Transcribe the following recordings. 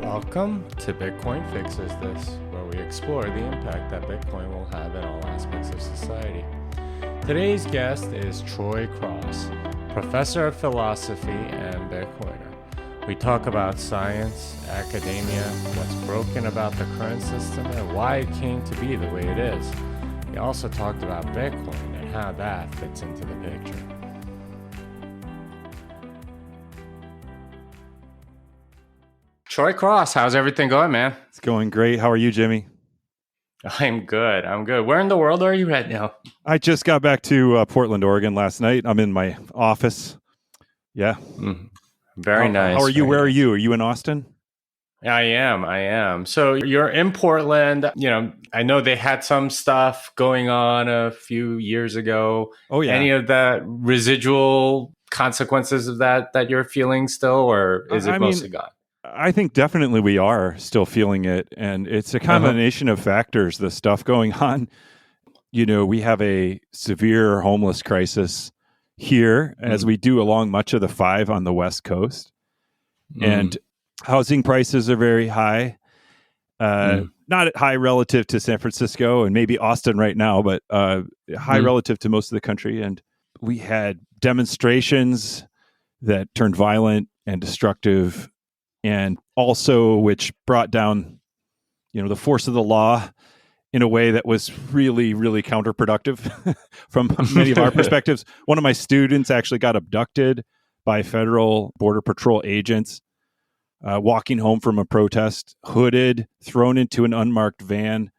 Welcome to Bitcoin Fixes This, where we explore the impact that Bitcoin will have in all aspects of society. Today's guest is Troy Cross, professor of philosophy and Bitcoiner. We talk about science, academia, what's broken about the current system, and why it came to be the way it is. We also talked about Bitcoin and how that fits into the picture. Troy Cross, how's everything going, man? It's going great. How are you, Jimmy? I'm good. Where in the world are you right now? I just got back to Portland, Oregon last night. I'm in my office. Yeah. Very nice. How are you? Where are you? Are you in Austin? I am. So you're in Portland. You know, I know they had some stuff going on a few years ago. Oh, yeah. Any of the residual consequences of that you're feeling still, or is it mostly gone? I think definitely we are still feeling it. And it's a combination of factors, the stuff going on. You know, we have a severe homeless crisis here, as we do along much of the 5 on the West Coast. And housing prices are very high. Not high relative to San Francisco and maybe Austin right now, but high relative to most of the country. And we had demonstrations that turned violent and destructive, and also which brought down, you know, the force of the law in a way that was really, really counterproductive from many of our perspectives. One of my students actually got abducted by federal Border Patrol agents walking home from a protest, hooded, thrown into an unmarked van,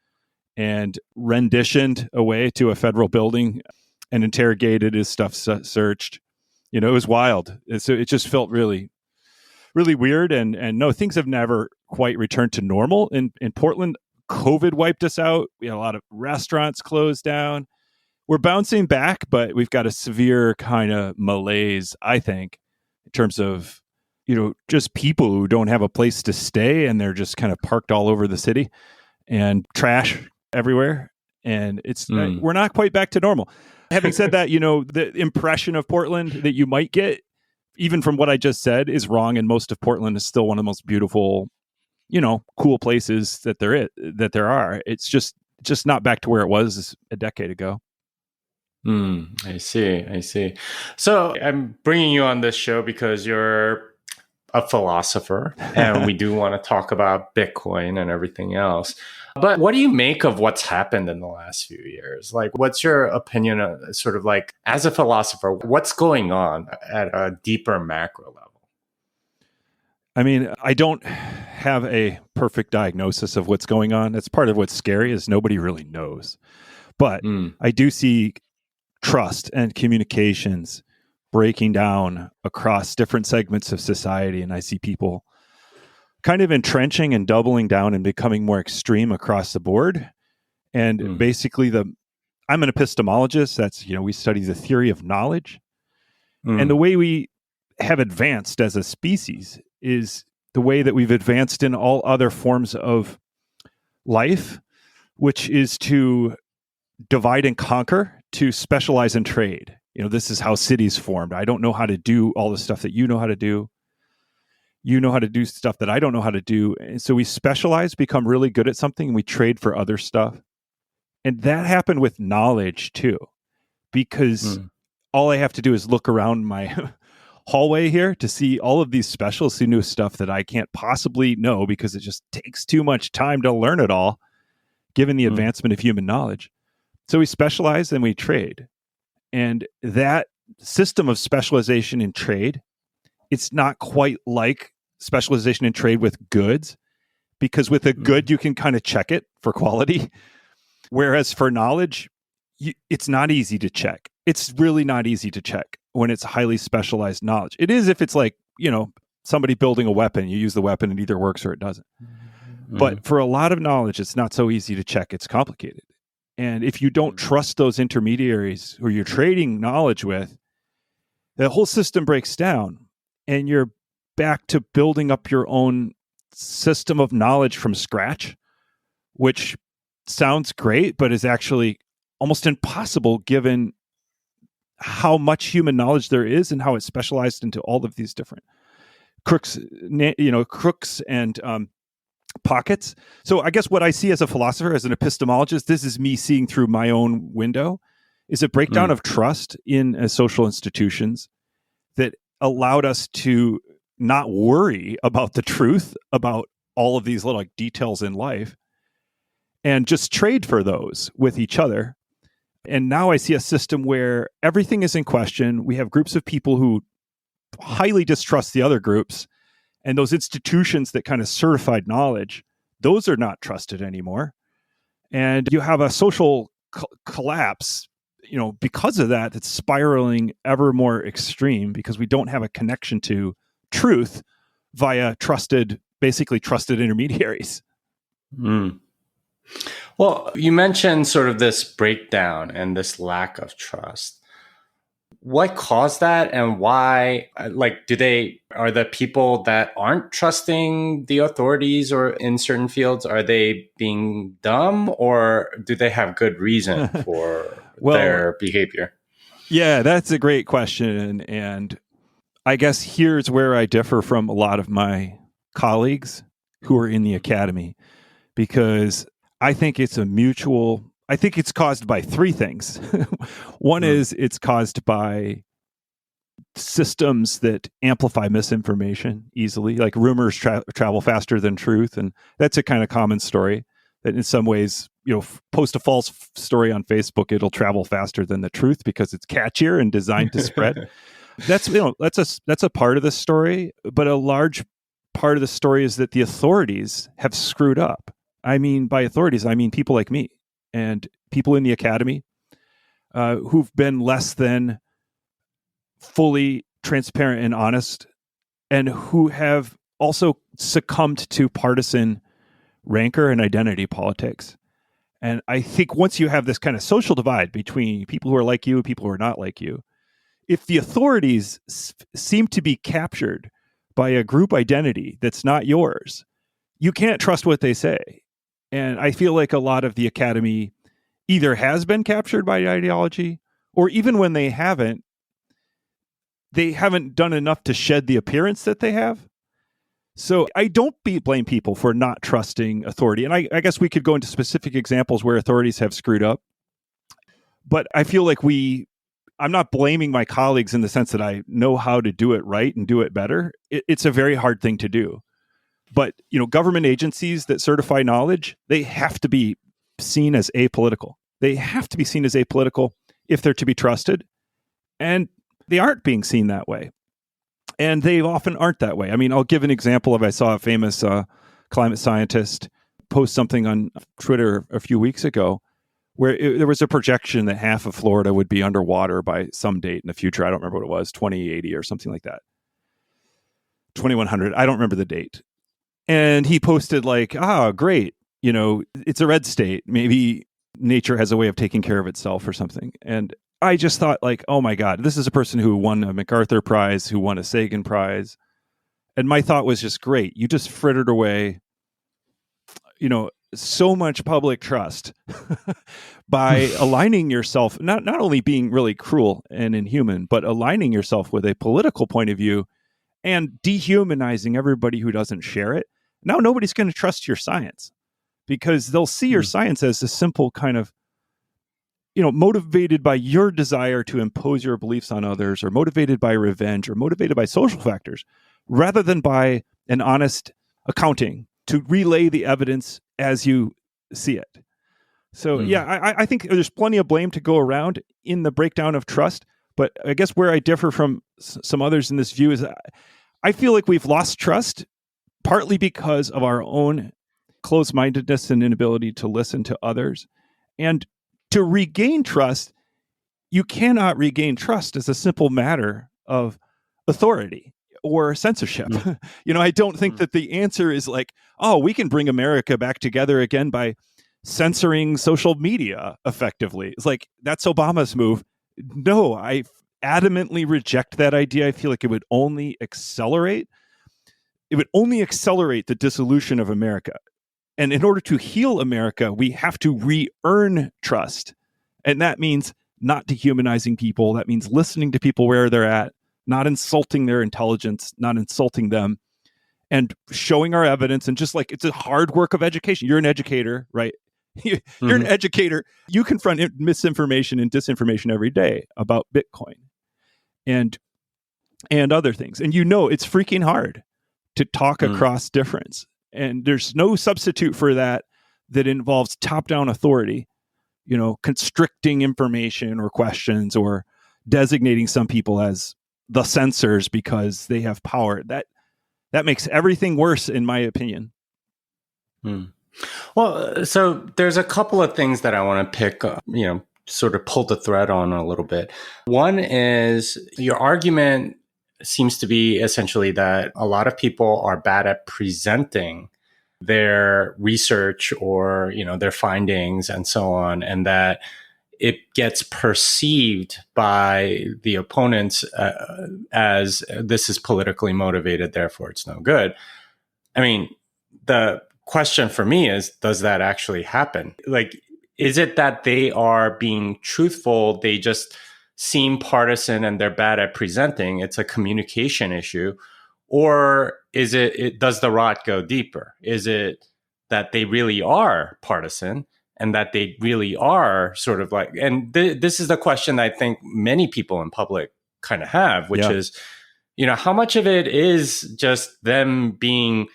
and renditioned away to a federal building and interrogated, his stuff searched. You know, it was wild. So it just felt really, really weird. And no, things have never quite returned to normal. In Portland, COVID wiped us out. We had a lot of restaurants closed down. We're bouncing back, but we've got a severe kind of malaise, I think, in terms of, you know, just people who don't have a place to stay and they're just kind of parked all over the city and trash everywhere. And it's we're not quite back to normal. Having said that, you know, the impression of Portland that you might get, even from what I just said, is wrong. And most of Portland is still one of the most beautiful, you know, cool places that there are. It's just not back to where it was a decade ago. I see. So I'm bringing you on this show because you're a philosopher, and we do want to talk about Bitcoin and everything else. But what do you make of what's happened in the last few years? Like, what's your opinion on, sort of like, as a philosopher, what's going on at a deeper macro level? I mean, I don't have a perfect diagnosis of what's going on. That's part of what's scary, is nobody really knows. But I do see trust and communications breaking down across different segments of society. And I see people kind of entrenching and doubling down and becoming more extreme across the board. And basically I'm an epistemologist. That's, you know, we study the theory of knowledge. And the way we have advanced as a species is the way that we've advanced in all other forms of life, which is to divide and conquer, to specialize and trade. You know, this is how cities formed. I don't know how to do all the stuff that you know how to do. You know how to do stuff that I don't know how to do. And so we specialize, become really good at something, and we trade for other stuff. And that happened with knowledge too, because all I have to do is look around my hallway here to see all of these specialists who knew stuff that I can't possibly know, because it just takes too much time to learn it all, given the advancement of human knowledge. So we specialize and we trade. And that system of specialization in trade, it's not quite like specialization in trade with goods, because with a good, you can kind of check it for quality. Whereas for knowledge, it's not easy to check. It's really not easy to check when it's highly specialized knowledge. It is if it's like, you know, somebody building a weapon, you use the weapon, it either works or it doesn't. But for a lot of knowledge, it's not so easy to check. It's complicated. And if you don't trust those intermediaries who you're trading knowledge with, the whole system breaks down, and you're back to building up your own system of knowledge from scratch, which sounds great, but is actually almost impossible given how much human knowledge there is and how it's specialized into all of these different crooks and pockets. So I guess what I see as a philosopher, as an epistemologist, this is me seeing through my own window, is a breakdown of trust in social institutions that allowed us to not worry about the truth about all of these little details in life and just trade for those with each other. And now I see a system where everything is in question. We have groups of people who highly distrust the other groups, and those institutions that kind of certified knowledge, those are not trusted anymore. And you have a social collapse, because of that, that's spiraling ever more extreme because we don't have a connection to truth via basically trusted intermediaries. Well, you mentioned sort of this breakdown and this lack of trust. What caused that, and why? Are the people that aren't trusting the authorities or in certain fields, are they being dumb, or do they have good reason for their behavior? Yeah, that's a great question. And I guess here's where I differ from a lot of my colleagues who are in the academy, because I think it's caused by three things. One is it's caused by systems that amplify misinformation easily, like rumors travel faster than truth. And that's a kind of common story that in some ways, post a false story on Facebook, it'll travel faster than the truth because it's catchier and designed to spread. That's a part of the story, but a large part of the story is that the authorities have screwed up. I mean, by authorities, I mean people like me and people in the academy who've been less than fully transparent and honest, and who have also succumbed to partisan rancor and identity politics. And I think once you have this kind of social divide between people who are like you and people who are not like you, if the authorities seem to be captured by a group identity that's not yours, you can't trust what they say. And I feel like a lot of the academy either has been captured by ideology, or even when they haven't done enough to shed the appearance that they have. So I don't blame people for not trusting authority. And I guess we could go into specific examples where authorities have screwed up. But I feel like I'm not blaming my colleagues in the sense that I know how to do it right and do it better. It's a very hard thing to do. But, government agencies that certify knowledge, they have to be seen as apolitical. They have to be seen as apolitical if they're to be trusted. And they aren't being seen that way. And they often aren't that way. I mean, I'll give an example of, I saw a famous climate scientist post something on Twitter a few weeks ago where there was a projection that half of Florida would be underwater by some date in the future. I don't remember what it was, 2080 or something like that. 2100. I don't remember the date. And he posted great. It's a red state. Maybe nature has a way of taking care of itself or something. And I just thought oh my God, this is a person who won a MacArthur Prize, who won a Sagan Prize. And my thought was just great. You just frittered away, so much public trust by aligning yourself, not only being really cruel and inhuman, but aligning yourself with a political point of view and dehumanizing everybody who doesn't share it. Now nobody's going to trust your science because they'll see your science as a simple kind of, motivated by your desire to impose your beliefs on others, or motivated by revenge, or motivated by social factors, rather than by an honest accounting to relay the evidence as you see it. So, I think there's plenty of blame to go around in the breakdown of trust. But I guess where I differ from some others in this view is I feel like we've lost trust partly because of our own closed-mindedness and inability to listen to others. And to regain trust, you cannot regain trust as a simple matter of authority or censorship. I don't think that the answer is we can bring America back together again by censoring social media effectively. It's that's Obama's move. No, I adamantly reject that idea. I feel like it would only accelerate the dissolution of America. And in order to heal America, we have to re-earn trust. And that means not dehumanizing people. That means listening to people where they're at, not insulting their intelligence, not insulting them, and showing our evidence. And just like, it's a hard work of education. You're an educator, right? You're an educator. You confront misinformation and disinformation every day about Bitcoin and other things. And it's freaking hard to talk across difference. And there's no substitute for that involves top-down authority, constricting information or questions or designating some people as the censors because they have power. That makes everything worse, in my opinion. Well, so there's a couple of things that I want to pick, sort of pull the thread on a little bit. One is your argument seems to be essentially that a lot of people are bad at presenting their research or, their findings and so on, and that it gets perceived by the opponents as this is politically motivated, therefore it's no good. I mean, the question for me is, does that actually happen? Like, is it that they are being truthful, they just seem partisan and they're bad at presenting, it's a communication issue? Or is it does the rot go deeper? Is it that they really are partisan and that they really are sort of like, and this is the question I think many people in public kind of have, which is, how much of it is just them being,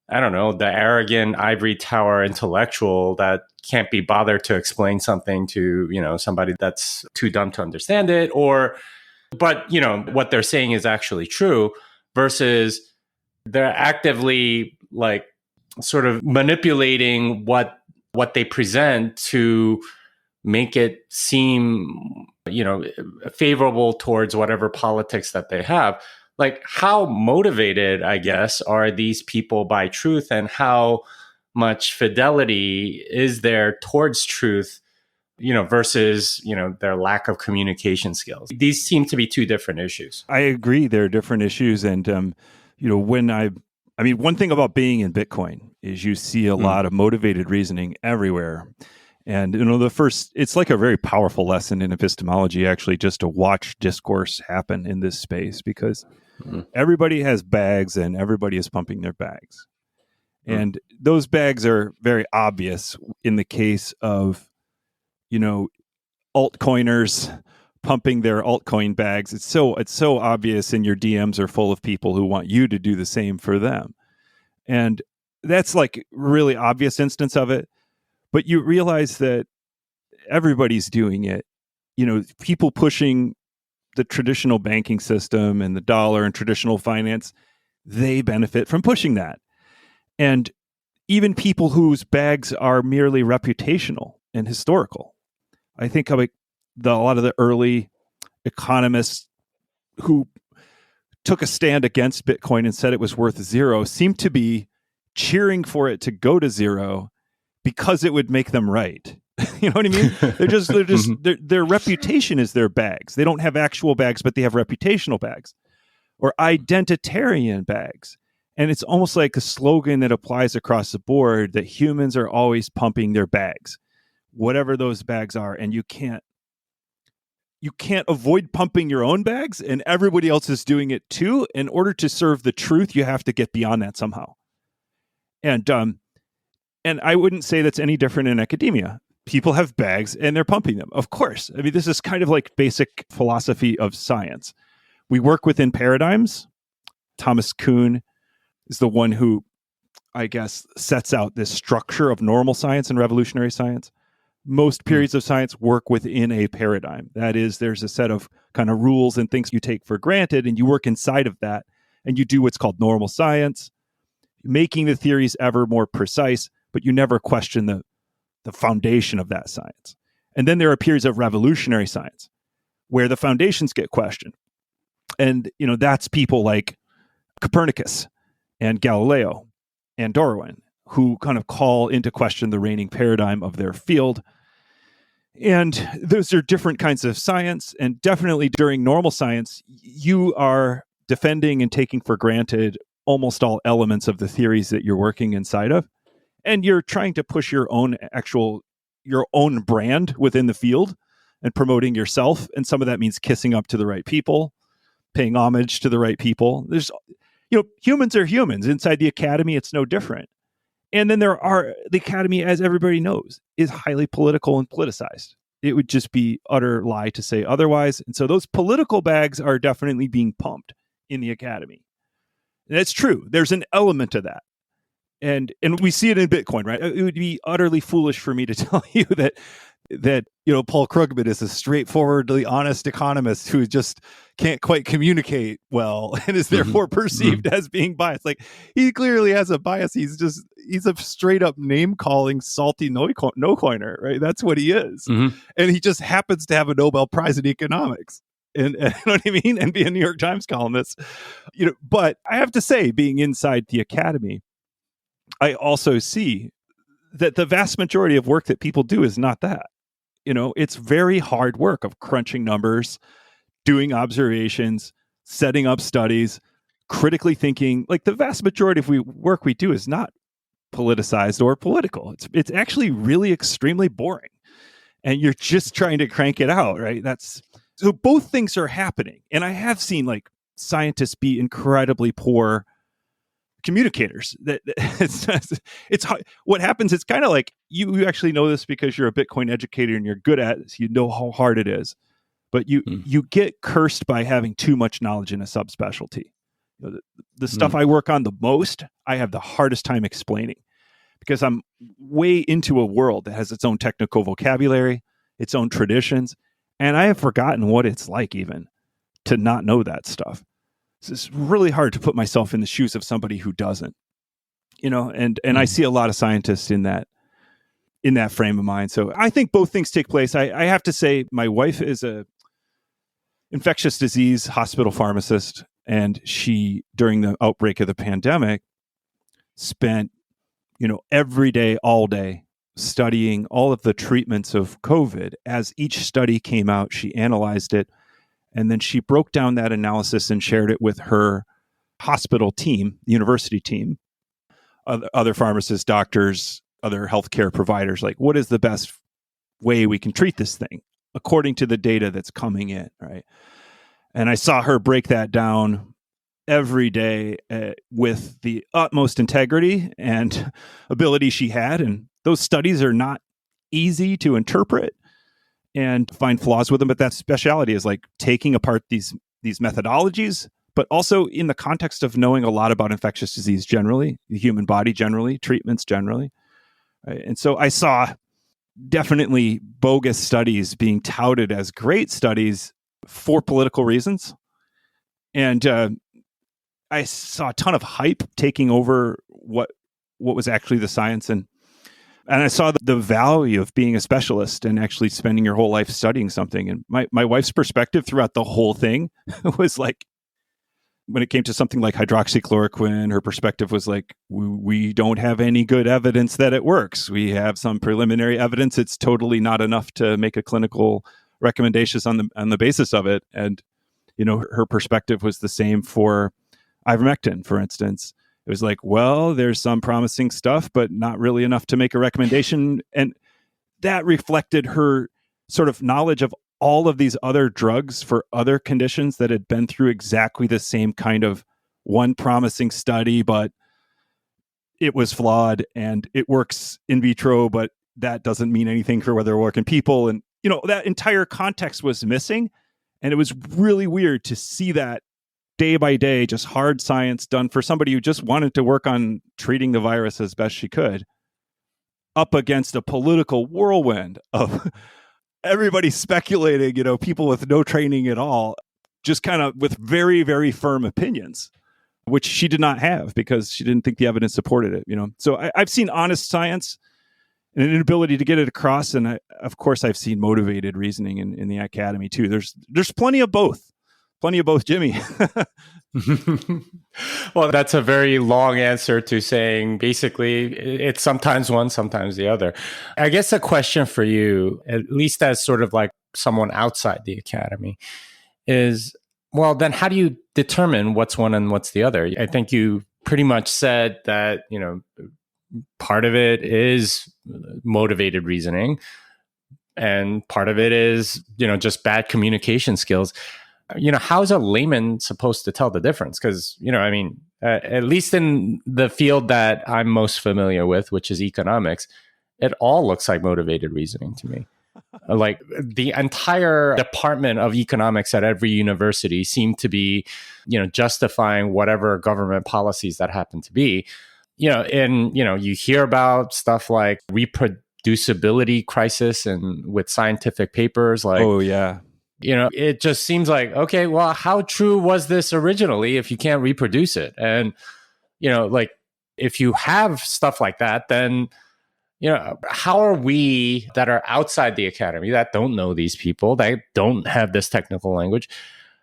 I don't know, the arrogant ivory tower intellectual that can't be bothered to explain something to, somebody that's too dumb to understand it, but what they're saying is actually true, versus they're actively like sort of manipulating what they present to make it seem, favorable towards whatever politics that they have. Like, how motivated, I guess, are these people by truth, and how much fidelity is there towards truth, versus, their lack of communication skills? These seem to be two different issues. I agree. They're different issues. And, one thing about being in Bitcoin is you see a lot of motivated reasoning everywhere. And, it's like a very powerful lesson in epistemology, actually, just to watch discourse happen in this space, because everybody has bags and everybody is pumping their bags. And those bags are very obvious in the case of, altcoiners pumping their altcoin bags. It's so obvious, and your DMs are full of people who want you to do the same for them. And that's like really obvious instance of it. But you realize that everybody's doing it. People pushing the traditional banking system and the dollar and traditional finance, they benefit from pushing that. And even people whose bags are merely reputational and historical. I think of a lot of the early economists who took a stand against Bitcoin and said it was worth zero seemed to be cheering for it to go to zero because it would make them right. You know what I mean? Their reputation is their bags. They don't have actual bags, but they have reputational bags or identitarian bags. And it's almost like a slogan that applies across the board, that humans are always pumping their bags, whatever those bags are. And you can't avoid pumping your own bags, and everybody else is doing it too. In order to serve the truth, you have to get beyond that somehow. And I wouldn't say that's any different in academia. People have bags and they're pumping them. Of course. I mean, this is kind of like basic philosophy of science. We work within paradigms. Thomas Kuhn is the one who, I guess, sets out this structure of normal science and revolutionary science. Most periods of science work within a paradigm. That is, there's a set of kind of rules and things you take for granted, and you work inside of that, and you do what's called normal science, making the theories ever more precise, but you never question the foundation of that science. And then there are periods of revolutionary science where the foundations get questioned. And, that's people like Copernicus and Galileo and Darwin, who kind of call into question the reigning paradigm of their field. And those are different kinds of science. And definitely during normal science, you are defending and taking for granted almost all elements of the theories that you're working inside of. And you're trying to push your own brand within the field and promoting yourself. And some of that means kissing up to the right people. paying homage to the right people. There's, humans are humans. Inside the academy, it's no different. And then the academy, as everybody knows, is highly political and politicized. It would just be utter lie to say otherwise. And so those political bags are definitely being pumped in the academy. And that's true. There's an element of that. And we see it in Bitcoin, right? It would be utterly foolish for me to tell you that Paul Krugman is a straightforwardly honest economist who just can't quite communicate well and is therefore perceived as being biased. Like, he clearly has a bias. He's a straight up name calling salty no coiner, right? That's what he is. And he just happens to have a Nobel Prize in economics. And you know what I mean? And be a New York Times columnist. But I have to say, being inside the academy, I also see that the vast majority of work that people do is not that. It's very hard work of crunching numbers, doing observations, setting up studies, critically thinking. Like, the vast majority of work we do is not politicized or political. It's actually really extremely boring. And you're just trying to crank it out, right? So both things are happening. And I have seen like scientists be incredibly poor communicators. It's what happens. It's kind of like you actually know this because you're a Bitcoin educator and you're good at it. So you know how hard it is, but you get cursed by having too much knowledge in a subspecialty. The stuff I work on the most, I have the hardest time explaining because I'm way into a world that has its own technical vocabulary, its own traditions, and I have forgotten what it's like even to not know that stuff. So it's really hard to put myself in the shoes of somebody who doesn't, and I see a lot of scientists in that frame of mind. So I think both things take place. I have to say, my wife is a infectious disease hospital pharmacist, and she, during the outbreak of the pandemic, spent, every day, all day, studying all of the treatments of COVID. As each study came out, she analyzed it. And then she broke down that analysis and shared it with her hospital team, university team, other pharmacists, doctors, other healthcare providers. Like, what is the best way we can treat this thing according to the data that's coming in, right? And I saw her break that down every day with the utmost integrity and ability she had. And those studies are not easy to interpret and find flaws with them, but that specialty is like taking apart these methodologies, but also in the context of knowing a lot about infectious disease generally, the human body generally, treatments generally. Right? And so I saw definitely bogus studies being touted as great studies for political reasons. And I saw a ton of hype taking over what was actually the science. And I saw the value of being a specialist and actually spending your whole life studying something. And my wife's perspective throughout the whole thing was like, when it came to something like hydroxychloroquine, her perspective was like, we don't have any good evidence that it works. We have some preliminary evidence. It's totally not enough to make a clinical recommendations on the basis of it. And, her perspective was the same for ivermectin, for instance. It was like, well, there's some promising stuff, but not really enough to make a recommendation. And that reflected her sort of knowledge of all of these other drugs for other conditions that had been through exactly the same kind of one promising study, but it was flawed and it works in vitro, but that doesn't mean anything for whether it works in people. And, that entire context was missing. And it was really weird to see that day by day, just hard science done for somebody who just wanted to work on treating the virus as best she could, up against a political whirlwind of everybody speculating, people with no training at all, just kind of with very, very firm opinions, which she did not have because she didn't think the evidence supported it, So I've seen honest science and an inability to get it across. And of course, I've seen motivated reasoning in the academy too. There's plenty of both. Plenty of both, Jimmy. Well, that's a very long answer to saying basically it's sometimes one, sometimes the other. I guess a question for you, at least as sort of like someone outside the academy, is, well, then how do you determine what's one and what's the other? I think you pretty much said that, part of it is motivated reasoning and part of it is, just bad communication skills. how's a layman supposed to tell the difference? Because, at least in the field that I'm most familiar with, which is economics, it all looks like motivated reasoning to me. Like the entire department of economics at every university seem to be, justifying whatever government policies that happen to be. You hear about stuff like reproducibility crisis and with scientific papers like, oh yeah, it just seems like, okay, well, how true was this originally if you can't reproduce it? And, like if you have stuff like that, then, how are we that are outside the academy, that don't know these people, that don't have this technical language,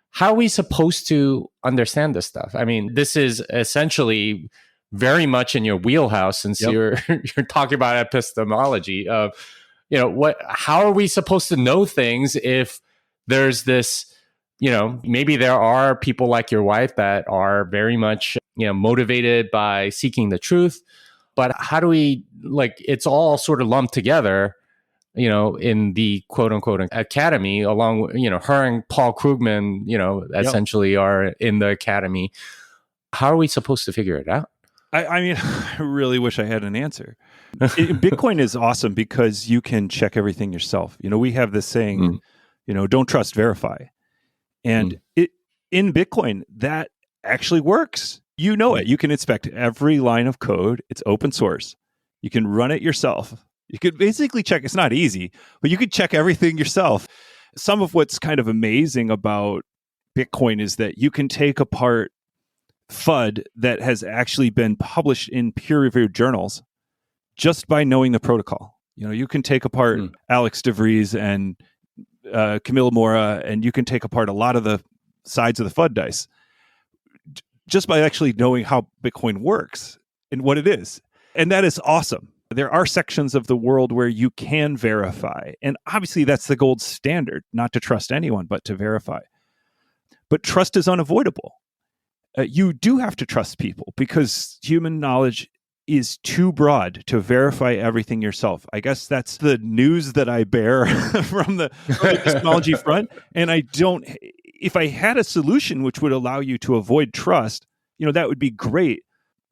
how are we supposed to understand this stuff? I mean, this is essentially very much in your wheelhouse, since you're talking about epistemology of, how are we supposed to know things if there's this, maybe there are people like your wife that are very much, motivated by seeking the truth. But how do we, it's all sort of lumped together, in the quote unquote academy, along with, her and Paul Krugman, essentially are in the academy. How are we supposed to figure it out? I mean, I really wish I had an answer. Bitcoin is awesome because you can check everything yourself. We have this saying, don't trust, verify. And in Bitcoin, that actually works. It. You can inspect every line of code. It's open source. You can run it yourself. You could basically check. It's not easy, but you could check everything yourself. Some of what's kind of amazing about Bitcoin is that you can take apart FUD that has actually been published in peer-reviewed journals just by knowing the protocol. You can take apart Alex DeVries and Camille Mora, and you can take apart a lot of the sides of the FUD dice just by actually knowing how Bitcoin works and what it is. And that is awesome. There are sections of the world where you can verify. And obviously that's the gold standard, not to trust anyone, but to verify. But trust is unavoidable. You do have to trust people because human knowledge is too broad to verify everything yourself. I guess that's the news that I bear from the epistemology front. And if I had a solution which would allow you to avoid trust, that would be great.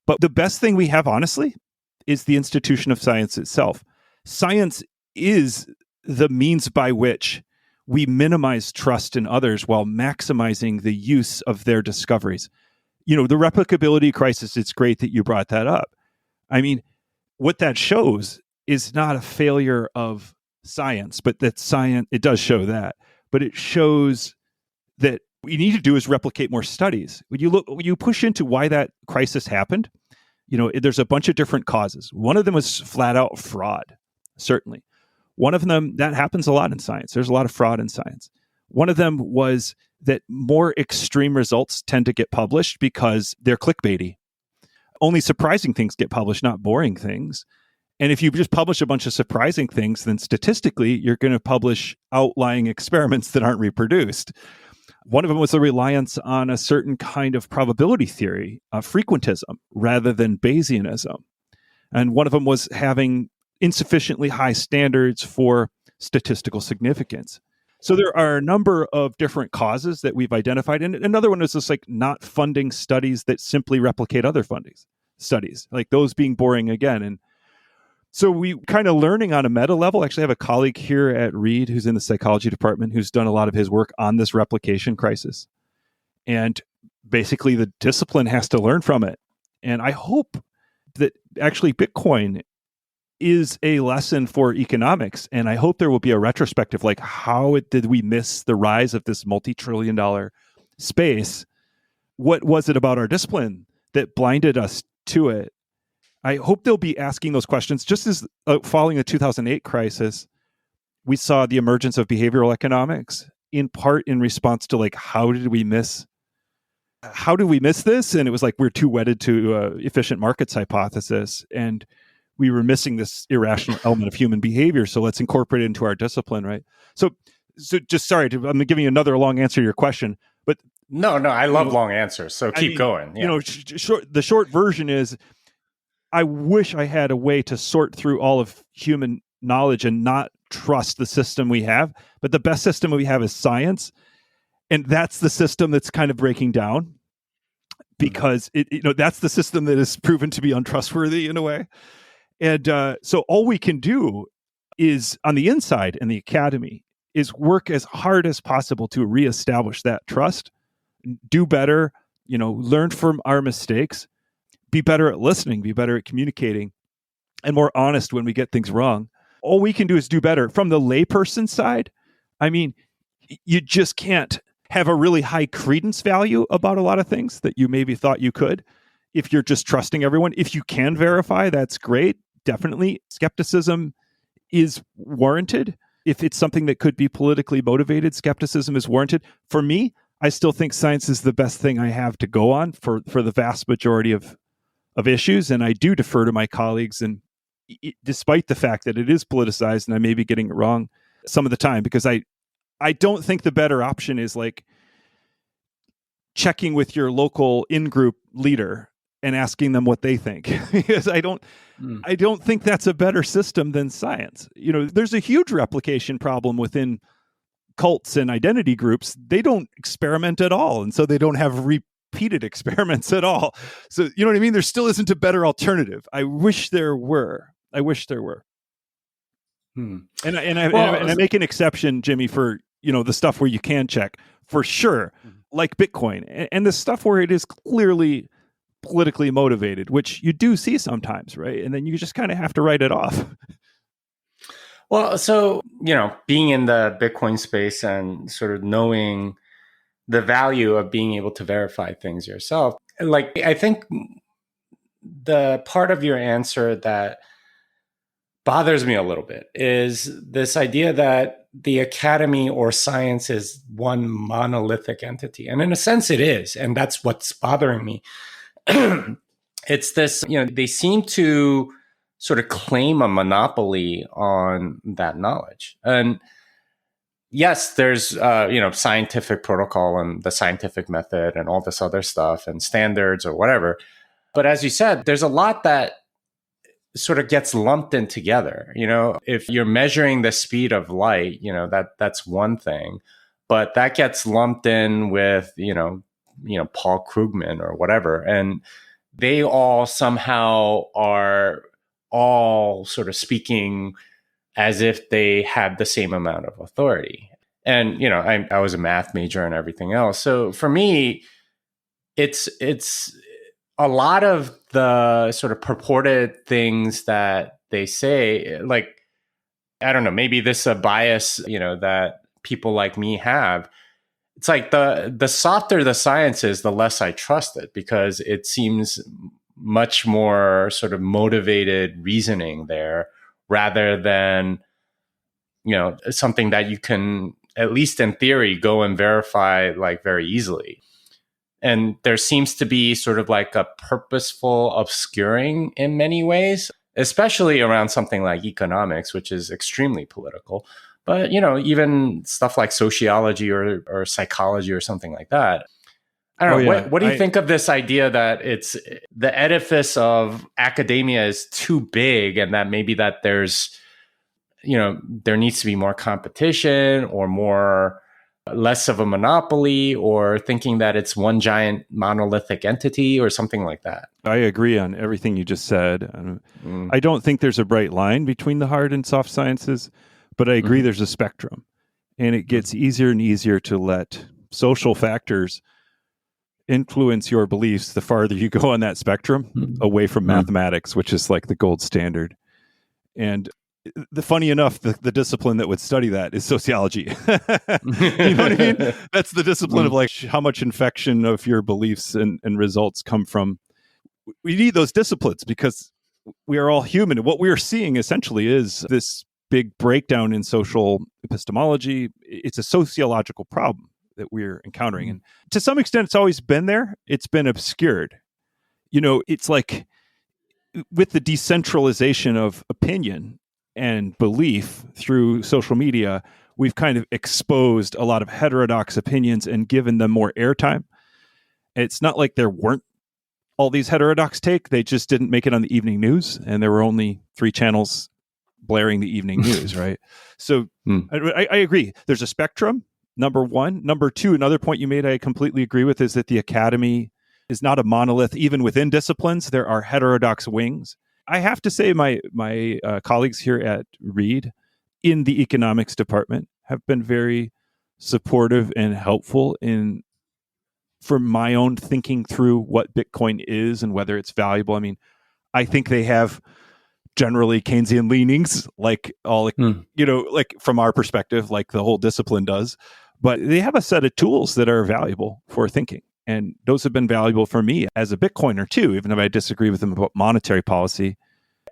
But the best thing we have, honestly, is the institution of science itself. Science is the means by which we minimize trust in others while maximizing the use of their discoveries. The replicability crisis, it's great that you brought that up. I mean, what that shows is not a failure of science, but that science, it does show that, but it shows that what you need to do is replicate more studies. When you push into why that crisis happened, there's a bunch of different causes. One of them was flat out fraud, certainly. One of them, that happens a lot in science. There's a lot of fraud in science. One of them was that more extreme results tend to get published because they're clickbaity. Only surprising things get published, not boring things. And if you just publish a bunch of surprising things, then statistically, you're going to publish outlying experiments that aren't reproduced. One of them was the reliance on a certain kind of probability theory, frequentism, rather than Bayesianism. And one of them was having insufficiently high standards for statistical significance. So there are a number of different causes that we've identified. And another one is just like not funding studies that simply replicate other studies, like those being boring again. And so we kind of learning on a meta level. Actually, I have a colleague here at Reed who's in the psychology department who's done a lot of his work on this replication crisis. And basically the discipline has to learn from it. And I hope that actually Bitcoin is a lesson for economics. And I hope there will be a retrospective, like how did we miss the rise of this multi-trillion-dollar space? What was it about our discipline that blinded us to it? I hope they'll be asking those questions. Just as following the 2008 crisis, we saw the emergence of behavioral economics, in part in response to like, how did we miss this? And it was like, we're too wedded to efficient markets hypothesis. And we were missing this irrational element of human behavior. So let's incorporate it into our discipline, right? So just sorry, I'm giving you another long answer to your question, but no, I love long answers. So keep going. Yeah. The short version is, I wish I had a way to sort through all of human knowledge and not trust the system we have. But the best system we have is science. And that's the system that's kind of breaking down, because that's the system that is proven to be untrustworthy in a way. And so all we can do is, on the inside in the academy, is work as hard as possible to reestablish that trust, do better, learn from our mistakes, be better at listening, be better at communicating, and more honest when we get things wrong. All we can do is do better. From the layperson side, I mean, you just can't have a really high credence value about a lot of things that you maybe thought you could if you're just trusting everyone. If you can verify, that's great. Definitely skepticism is warranted. If it's something that could be politically motivated, skepticism is warranted. For me, I still think science is the best thing I have to go on for the vast majority of issues. And I do defer to my colleagues, and despite the fact that it is politicized and I may be getting it wrong some of the time, because I don't think the better option is like checking with your local in-group leader and asking them what they think. Because I don't think that's a better system than science. There's a huge replication problem within cults and identity groups. They don't experiment at all, and so they don't have repeated experiments at all. So you know what I mean? There still isn't a better alternative. I wish there were. And I make an exception, Jimmy, for the stuff where you can check for sure, like Bitcoin, and the stuff where it is clearly politically motivated, which you do see sometimes, right? And then you just kind of have to write it off. Well, so, being in the Bitcoin space and sort of knowing the value of being able to verify things yourself, like, I think the part of your answer that bothers me a little bit is this idea that the academy or science is one monolithic entity. And in a sense it is, and that's what's bothering me. It's this, they seem to sort of claim a monopoly on that knowledge. And yes, there's, scientific protocol and the scientific method and all this other stuff and standards or whatever. But as you said, there's a lot that sort of gets lumped in together. If you're measuring the speed of light, that's one thing, but that gets lumped in with, Paul Krugman or whatever. And they all somehow are all sort of speaking as if they have the same amount of authority. And, I was a math major and everything else. So for me, it's a lot of the sort of purported things that they say, like, I don't know, maybe this is a bias, that people like me have. It's like the softer the science is, the less I trust it, because it seems much more sort of motivated reasoning there rather than, something that you can, at least in theory, go and verify like very easily. And there seems to be sort of like a purposeful obscuring in many ways, especially around something like economics, which is extremely political. But, even stuff like sociology or psychology or something like that. I don't know. What do you think of this idea that it's the edifice of academia is too big, and that maybe that there's, there needs to be more competition or less of a monopoly, or thinking that it's one giant monolithic entity or something like that? I agree on everything you just said. I don't think there's a bright line between the hard and soft sciences, but I agree there's a spectrum, and it gets easier and easier to let social factors influence your beliefs the farther you go on that spectrum away from mathematics, which is like the gold standard. And funny enough, the discipline that would study that is sociology. You know what I mean? That's the discipline of like how much infection of your beliefs and results come from. We need those disciplines because we are all human. And what we are seeing essentially is this big breakdown in social epistemology. It's a sociological problem that we're encountering. And to some extent, it's always been there. It's been obscured. It's like with the decentralization of opinion and belief through social media, we've kind of exposed a lot of heterodox opinions and given them more airtime. It's not like there weren't all these heterodox take. They just didn't make it on the evening news, and there were only 3 channels blaring the evening news, right? So I agree. There's a spectrum. number one. Number two, another point you made I completely agree with is that the academy is not a monolith. Even within disciplines, there are heterodox wings. I have to say my colleagues here at Reed in the economics department have been very supportive and helpful for my own thinking through what Bitcoin is and whether it's valuable. I mean, I think they have generally Keynesian leanings, like all, like from our perspective, like the whole discipline does. But they have a set of tools that are valuable for thinking. And those have been valuable for me as a Bitcoiner too, even if I disagree with them about monetary policy.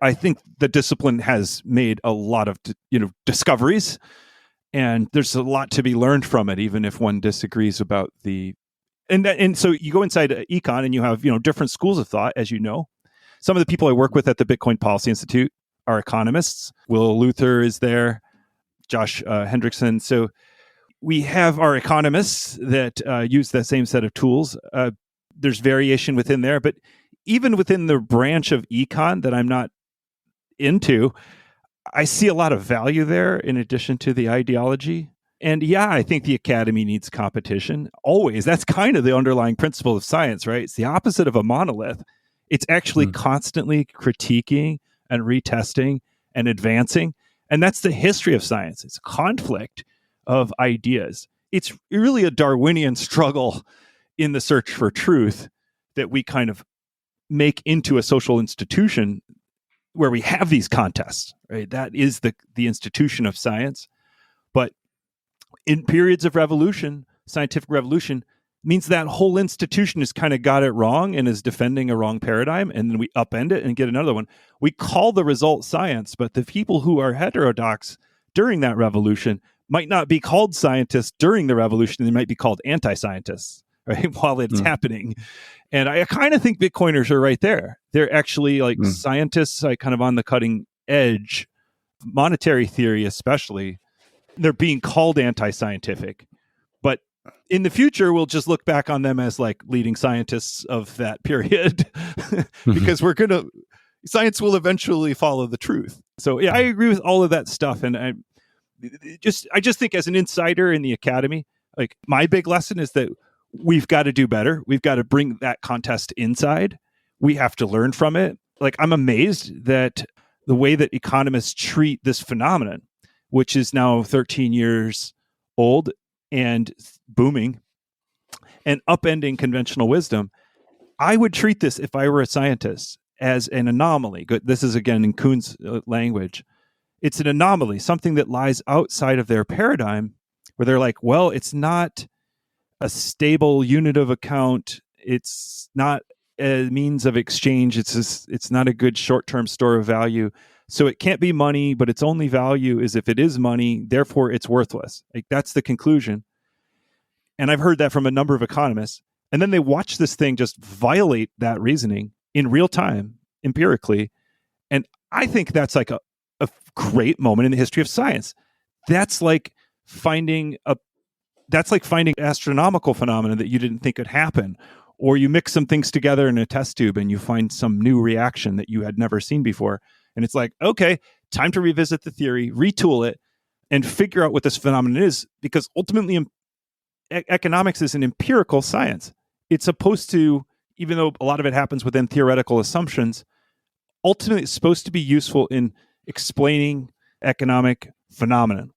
I think the discipline has made a lot of, discoveries, and there's a lot to be learned from it, even if one disagrees about and so you go inside econ and you have, different schools of thought, as you know. Some of the people I work with at the Bitcoin Policy Institute are economists. Will Luther is there, Josh Hendrickson. So we have our economists that use that same set of tools. There's variation within there, but even within the branch of econ that I'm not into, I see a lot of value there in addition to the ideology. And yeah, I think the academy needs competition. Always. That's kind of the underlying principle of science, right? It's the opposite of a monolith. It's actually constantly critiquing and retesting and advancing. And that's the history of science. It's conflict of ideas. It's really a Darwinian struggle in the search for truth that we kind of make into a social institution where we have these contests, right? That is the institution of science. But in periods of revolution, scientific revolution, means that whole institution has kind of got it wrong and is defending a wrong paradigm, and then we upend it and get another one. We call the result science, but the people who are heterodox during that revolution might not be called scientists during the revolution. They might be called anti-scientists, right, while it's happening. And I kind of think Bitcoiners are right there. They're actually like scientists, like kind of on the cutting edge, monetary theory especially. They're being called anti-scientific, but in the future, we'll just look back on them as like leading scientists of that period because science will eventually follow the truth. So yeah, I agree with all of that stuff. And I just think as an insider in the academy, like my big lesson is that we've got to do better. We've got to bring that contest inside. We have to learn from it. Like I'm amazed that the way that economists treat this phenomenon, which is now 13 years old and booming and upending conventional wisdom. I would treat this, if I were a scientist, as an anomaly. This is again in Kuhn's language. It's an anomaly, something that lies outside of their paradigm, where they're like, well, it's not a stable unit of account. It's not a means of exchange. It's not a good short-term store of value. So it can't be money, but its only value is if it is money, therefore it's worthless. Like that's the conclusion. And I've heard that from a number of economists. And then they watch this thing just violate that reasoning in real time, empirically. And I think that's like a great moment in the history of science. That's like finding astronomical phenomena that you didn't think could happen. Or you mix some things together in a test tube and you find some new reaction that you had never seen before. And it's like, okay, time to revisit the theory, retool it, and figure out what this phenomenon is. Because ultimately, economics is an empirical science. It's supposed to, even though a lot of it happens within theoretical assumptions, ultimately it's supposed to be useful in explaining economic phenomenon.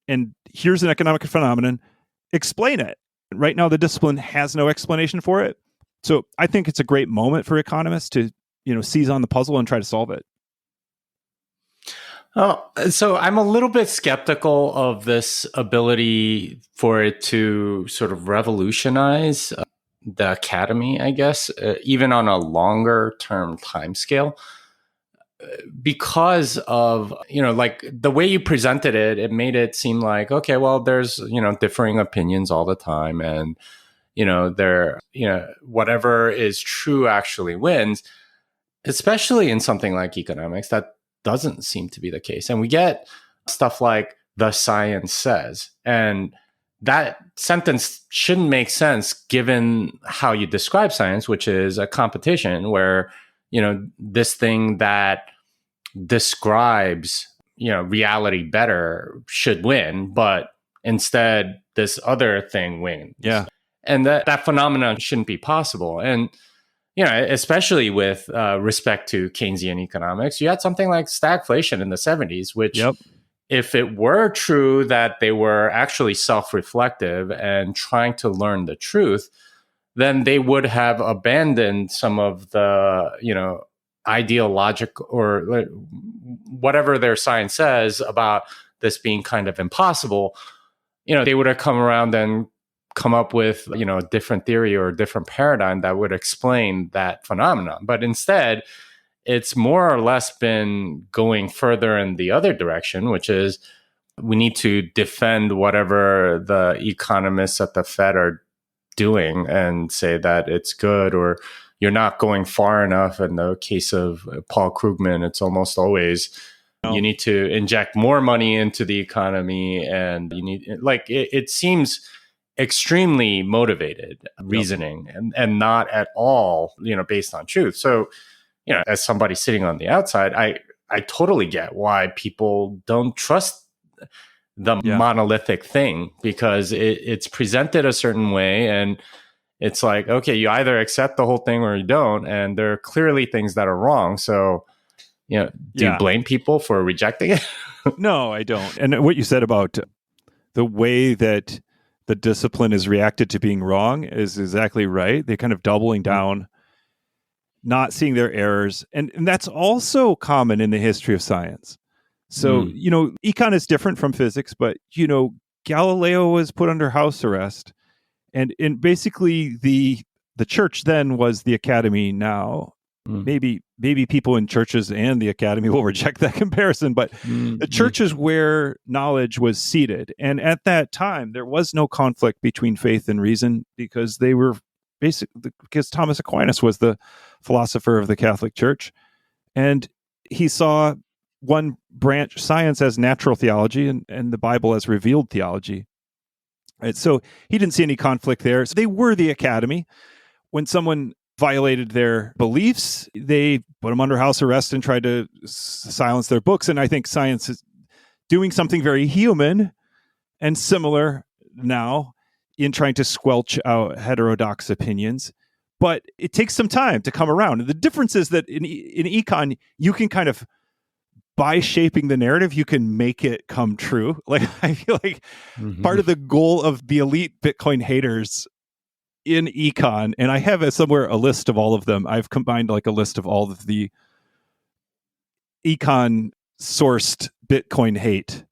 And here's an economic phenomenon, explain it. Right now, the discipline has no explanation for it. So I think it's a great moment for economists to, seize on the puzzle and try to solve it. Oh, so I'm a little bit skeptical of this ability for it to sort of revolutionize the academy, I guess, even on a longer term timescale. Because of, like the way you presented it, it made it seem like, okay, well, there's, differing opinions all the time. And, whatever is true actually wins, especially in something like economics. That doesn't seem to be the case. And we get stuff like the science says, and that sentence shouldn't make sense given how you describe science, which is a competition where, this thing that describes, reality better should win, but Instead, this other thing wins. Yeah. And that phenomenon shouldn't be possible. And, especially with respect to Keynesian economics, you had something like stagflation in the 70s, which, if it were true that they were actually self-reflective and trying to learn the truth, then they would have abandoned some of the, ideological or whatever their science says about this being kind of impossible. They would have come around and come up with, a different theory or a different paradigm that would explain that phenomenon. But instead, it's more or less been going further in the other direction, which is we need to defend whatever the economists at the Fed are doing and say that it's good, or you're not going far enough. In the case of Paul Krugman, it's almost always you need to inject more money into the economy, and you need it seems extremely motivated reasoning and not at all based on truth. So as somebody sitting on the outside, I totally get why people don't trust the monolithic thing, because it's presented a certain way, and it's like, okay, you either accept the whole thing or you don't, and there are clearly things that are wrong. So do you blame people for rejecting it? No, I don't. And what you said about the way that the discipline is reacted to being wrong is exactly right. They're kind of doubling down, not seeing their errors. And that's also common in the history of science. So, econ is different from physics, but, Galileo was put under house arrest. And basically the church then was the academy now. Maybe people in churches and the academy will reject that comparison, but the church is where knowledge was seated. And at that time, there was no conflict between faith and reason, because they were because Thomas Aquinas was the philosopher of the Catholic Church. And he saw one branch, science, as natural theology and the Bible as revealed theology. And so he didn't see any conflict there. So they were the academy. When someone violated their beliefs, they put them under house arrest and tried to silence their books. And I think science is doing something very human and similar now in trying to squelch out heterodox opinions. But it takes some time to come around. And the difference is that in econ, you can kind of, by shaping the narrative, you can make it come true. Like, I feel like part of the goal of the elite Bitcoin haters in econ, and I have somewhere a list of all of them. I've combined like a list of all of the econ sourced Bitcoin hate.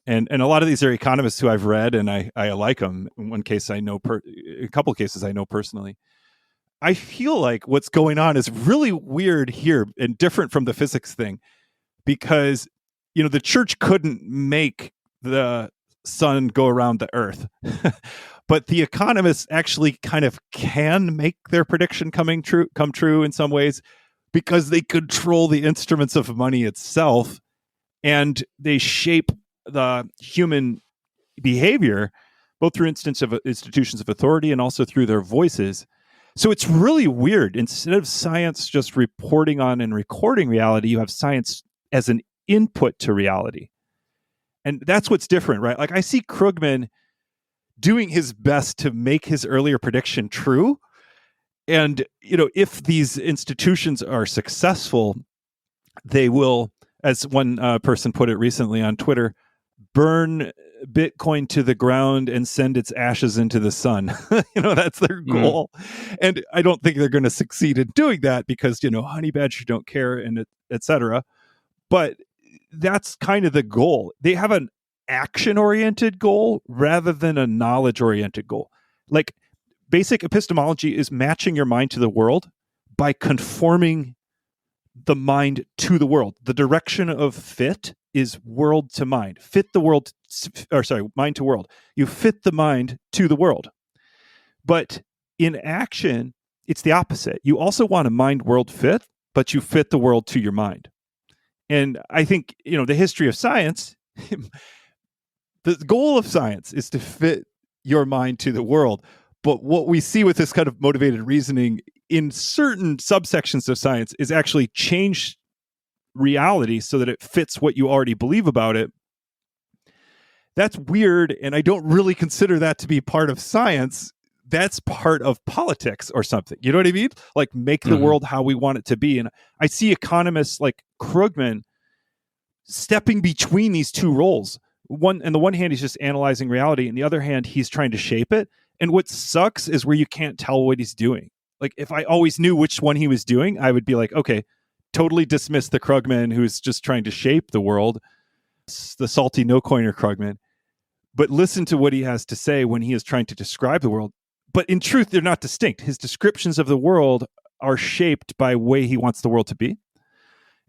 And a lot of these are economists who I've read, and I like them. In one case, a couple of cases I know personally. I feel like what's going on is really weird here and different from the physics thing, because, the church couldn't make the sun go around the earth, but the economists actually kind of can make their prediction come true in some ways, because they control the instruments of money itself, and they shape the human behavior, both through institutions of authority and also through their voices. So it's really weird. Instead of science just reporting on and recording reality, you have science as an input to reality. And that's what's different, right? Like, I see Krugman doing his best to make his earlier prediction true. And, if these institutions are successful, they will, as one person put it recently on Twitter, burn Bitcoin to the ground and send its ashes into the sun. That's their goal. And I don't think they're going to succeed in doing that, because, honey badger don't care, and et cetera. But that's kind of the goal. They have an action-oriented goal rather than a knowledge-oriented goal. Like, basic epistemology is matching your mind to the world by conforming the mind to the world. The direction of fit is world to mind. Mind to world. You fit the mind to the world. But in action, it's the opposite. You also want a mind-world fit, but you fit the world to your mind. And I think, the history of science, the goal of science is to fit your mind to the world. But what we see with this kind of motivated reasoning in certain subsections of science is actually change reality so that it fits what you already believe about it. that's weird, and I don't really consider that to be part of science. That's part of politics or something. You know what I mean? Like, make the world how we want it to be. And I see economists like Krugman stepping between these two roles. On the one hand, he's just analyzing reality, and the other hand, he's trying to shape it. And what sucks is where you can't tell what he's doing. Like, if I always knew which one he was doing, I would be like, okay, totally dismiss the Krugman who's just trying to shape the world, the salty no-coiner Krugman, but listen to what he has to say when he is trying to describe the world. But in truth, they're not distinct. His descriptions of the world are shaped by the way he wants the world to be.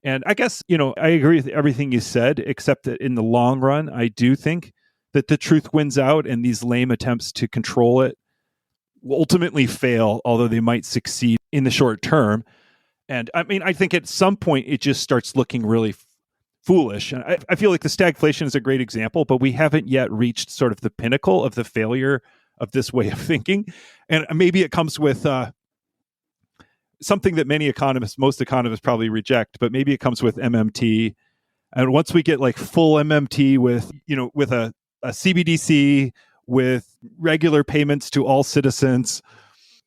And I guess, I agree with everything you said, except that in the long run, I do think that the truth wins out, and these lame attempts to control it will ultimately fail, although they might succeed in the short term. And I mean, I think at some point it just starts looking really foolish. And I feel like the stagflation is a great example, but we haven't yet reached sort of the pinnacle of the failure of this way of thinking. And maybe it comes with something that most economists probably reject, but maybe it comes with MMT. And once we get like full MMT with a CBDC, with regular payments to all citizens,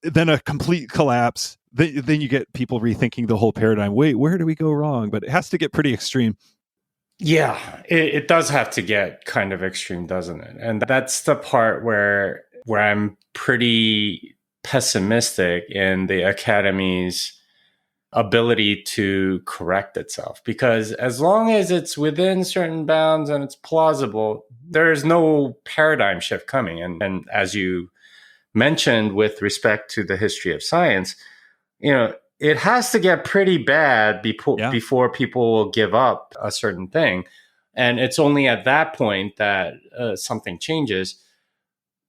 then a complete collapse, then you get people rethinking the whole paradigm. Wait, where do we go wrong? But it has to get pretty extreme. Yeah, it does have to get kind of extreme, doesn't it? And that's the part where I'm pretty pessimistic in the academy's ability to correct itself. Because as long as it's within certain bounds and it's plausible, there's no paradigm shift coming. And as you mentioned with respect to the history of science, it has to get pretty bad before people will give up a certain thing. And it's only at that point that something changes.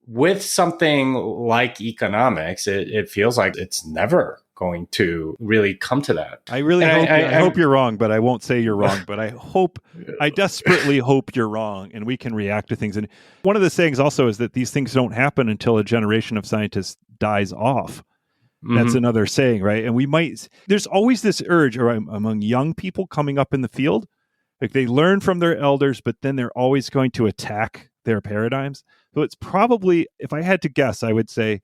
With something like economics, it feels like it's never going to really come to that. I really hope you're wrong, but I won't say you're wrong. But I desperately hope you're wrong, and we can react to things. And one of the sayings also is that these things don't happen until a generation of scientists dies off. That's another saying, right? And there's always this urge among young people coming up in the field, like they learn from their elders, but then they're always going to attack their paradigms. So it's probably, if I had to guess, I would say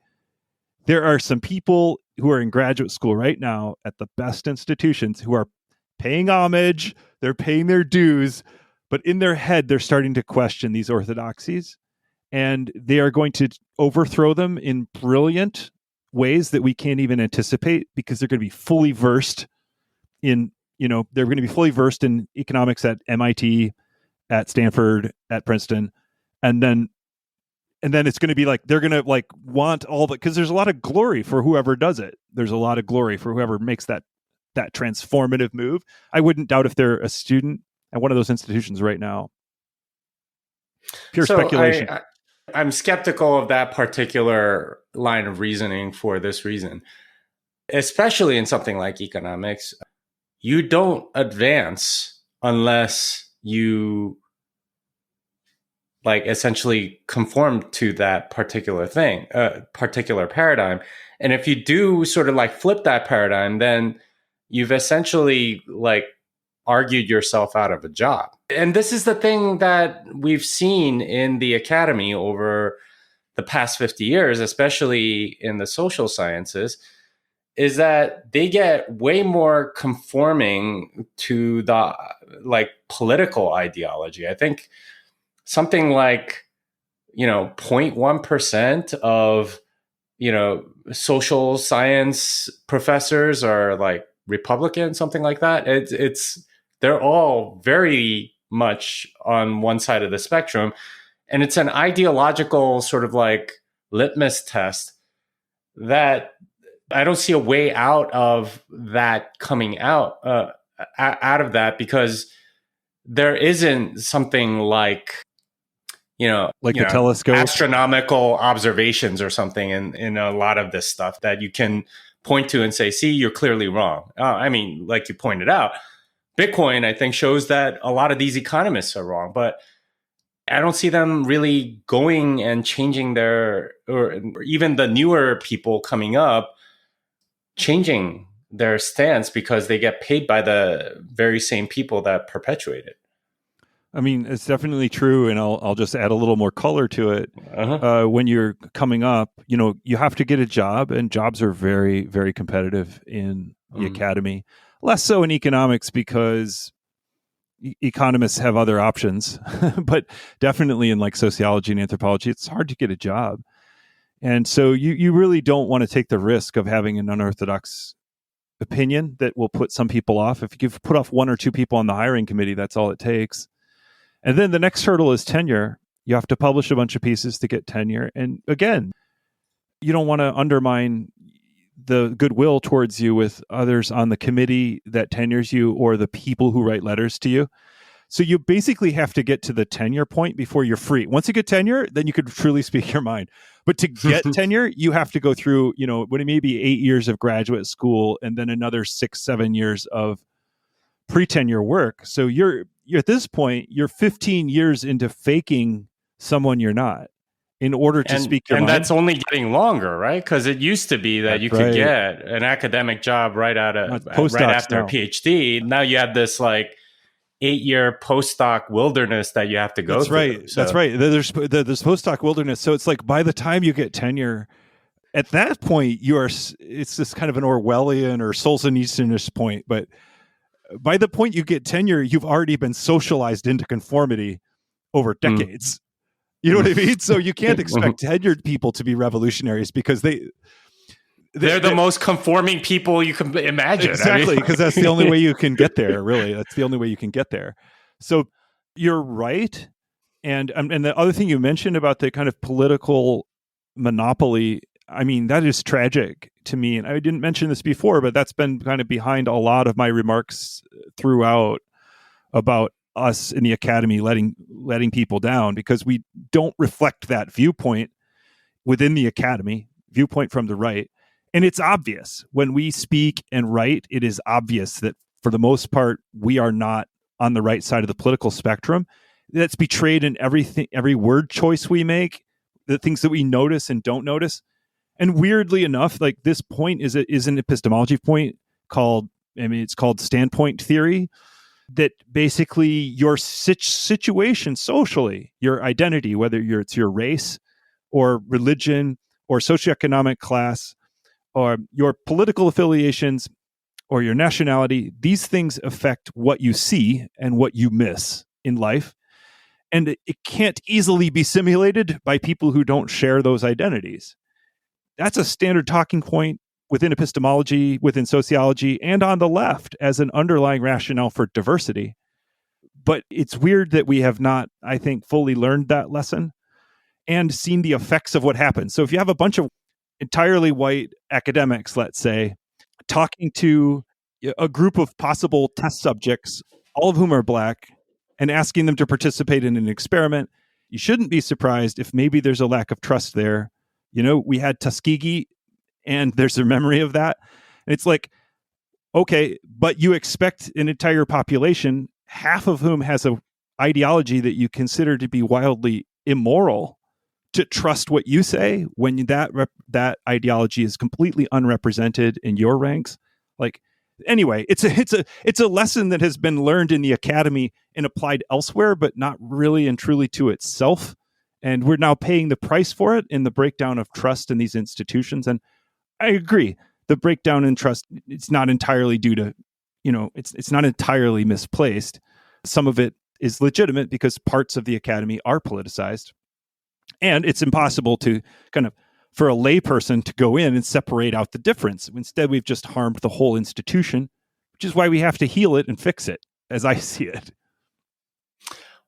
there are some people who are in graduate school right now at the best institutions who are paying homage, they're paying their dues, but in their head, they're starting to question these orthodoxies, and they are going to overthrow them in brilliant ways that we can't even anticipate, because they're going to be fully versed in economics at MIT, at Stanford, at Princeton. And then it's going to be like, they're going to like want all the, because there's a lot of glory for whoever does it. There's a lot of glory for whoever makes that transformative move. I wouldn't doubt if they're a student at one of those institutions right now. Pure speculation. I'm skeptical of that particular line of reasoning for this reason, especially in something like economics. You don't advance unless you like essentially conform to that particular thing, particular paradigm. And if you do sort of like flip that paradigm, then you've essentially like argued yourself out of a job. And this is the thing that we've seen in the academy over the past 50 years, especially in the social sciences, is that they get way more conforming to the like political ideology. I think something like, 0.1% of, social science professors are like Republican, something like that. They're all very much on one side of the spectrum. And it's an ideological sort of like litmus test that I don't see a way out of that coming out of that, because there isn't something like, like the telescope, astronomical observations or something in a lot of this stuff that you can point to and say, see, you're clearly wrong. I mean, like you pointed out, Bitcoin, I think, shows that a lot of these economists are wrong, but I don't see them really going and changing or even the newer people coming up, changing their stance because they get paid by the very same people that perpetuate it. I mean, it's definitely true, and I'll just add a little more color to it. When you're coming up, you have to get a job, and jobs are very, very competitive in the academy. Less so in economics because economists have other options, but definitely in like sociology and anthropology, it's hard to get a job. And so you really don't want to take the risk of having an unorthodox opinion that will put some people off. If you put off one or two people on the hiring committee, that's all it takes. And then the next hurdle is tenure. You have to publish a bunch of pieces to get tenure. And again, you don't want to undermine the goodwill towards you with others on the committee that tenures you or the people who write letters to you. So you basically have to get to the tenure point before you're free. Once you get tenure, then you could truly speak your mind. But to get tenure, you have to go through, what it may be 8 years of graduate school and then another 6-7 years of pre-tenure work. So you're at this point, you're 15 years into faking someone you're not in order to speak your mind. And that's only getting longer, right? Because it used to be that you could get an academic job right after a PhD. Now you have this like 8-year postdoc wilderness that you have to go through. That's right. There's postdoc wilderness. So it's like by the time you get tenure, at that point, it's this kind of an Orwellian or Solzhenitsyn point. But by the point you get tenure, you've already been socialized into conformity over decades. You know what I mean? So you can't expect tenured people to be revolutionaries because they're the most conforming people you can imagine. Exactly, because that's the only way you can get there, really. That's the only way you can get there. So you're right. And the other thing you mentioned about the kind of political monopoly, I mean, that is tragic to me. And I didn't mention this before, but that's been kind of behind a lot of my remarks throughout about us in the academy letting people down because we don't reflect that viewpoint within the academy, viewpoint from the right. And it's obvious when we speak and write, it is obvious that for the most part, we are not on the right side of the political spectrum. That's betrayed in everything, every word choice we make, the things that we notice and don't notice. And weirdly enough, like this point is an epistemology point it's called standpoint theory, that basically your situation socially, your identity, whether it's your race or religion or socioeconomic class, or your political affiliations or your nationality, these things affect what you see and what you miss in life. And it can't easily be simulated by people who don't share those identities. That's a standard talking point within epistemology, within sociology, and on the left as an underlying rationale for diversity. But it's weird that we have not, I think, fully learned that lesson and seen the effects of what happens. So if you have a bunch of entirely white academics, let's say, talking to a group of possible test subjects, all of whom are black, and asking them to participate in an experiment, you shouldn't be surprised if maybe there's a lack of trust there. We had Tuskegee, and there's a memory of that. And it's like, okay, but you expect an entire population, half of whom has a ideology that you consider to be wildly immoral, to trust what you say when that ideology is completely unrepresented in your ranks. Like, anyway, it's a lesson that has been learned in the academy and applied elsewhere, but not really and truly to itself. And we're now paying the price for it in the breakdown of trust in these institutions. And I agree, the breakdown in trust, it's not entirely due to, it's not entirely misplaced. Some of it is legitimate because parts of the academy are politicized. And it's impossible to for a layperson to go in and separate out the difference. Instead, we've just harmed the whole institution, which is why we have to heal it and fix it, as I see it.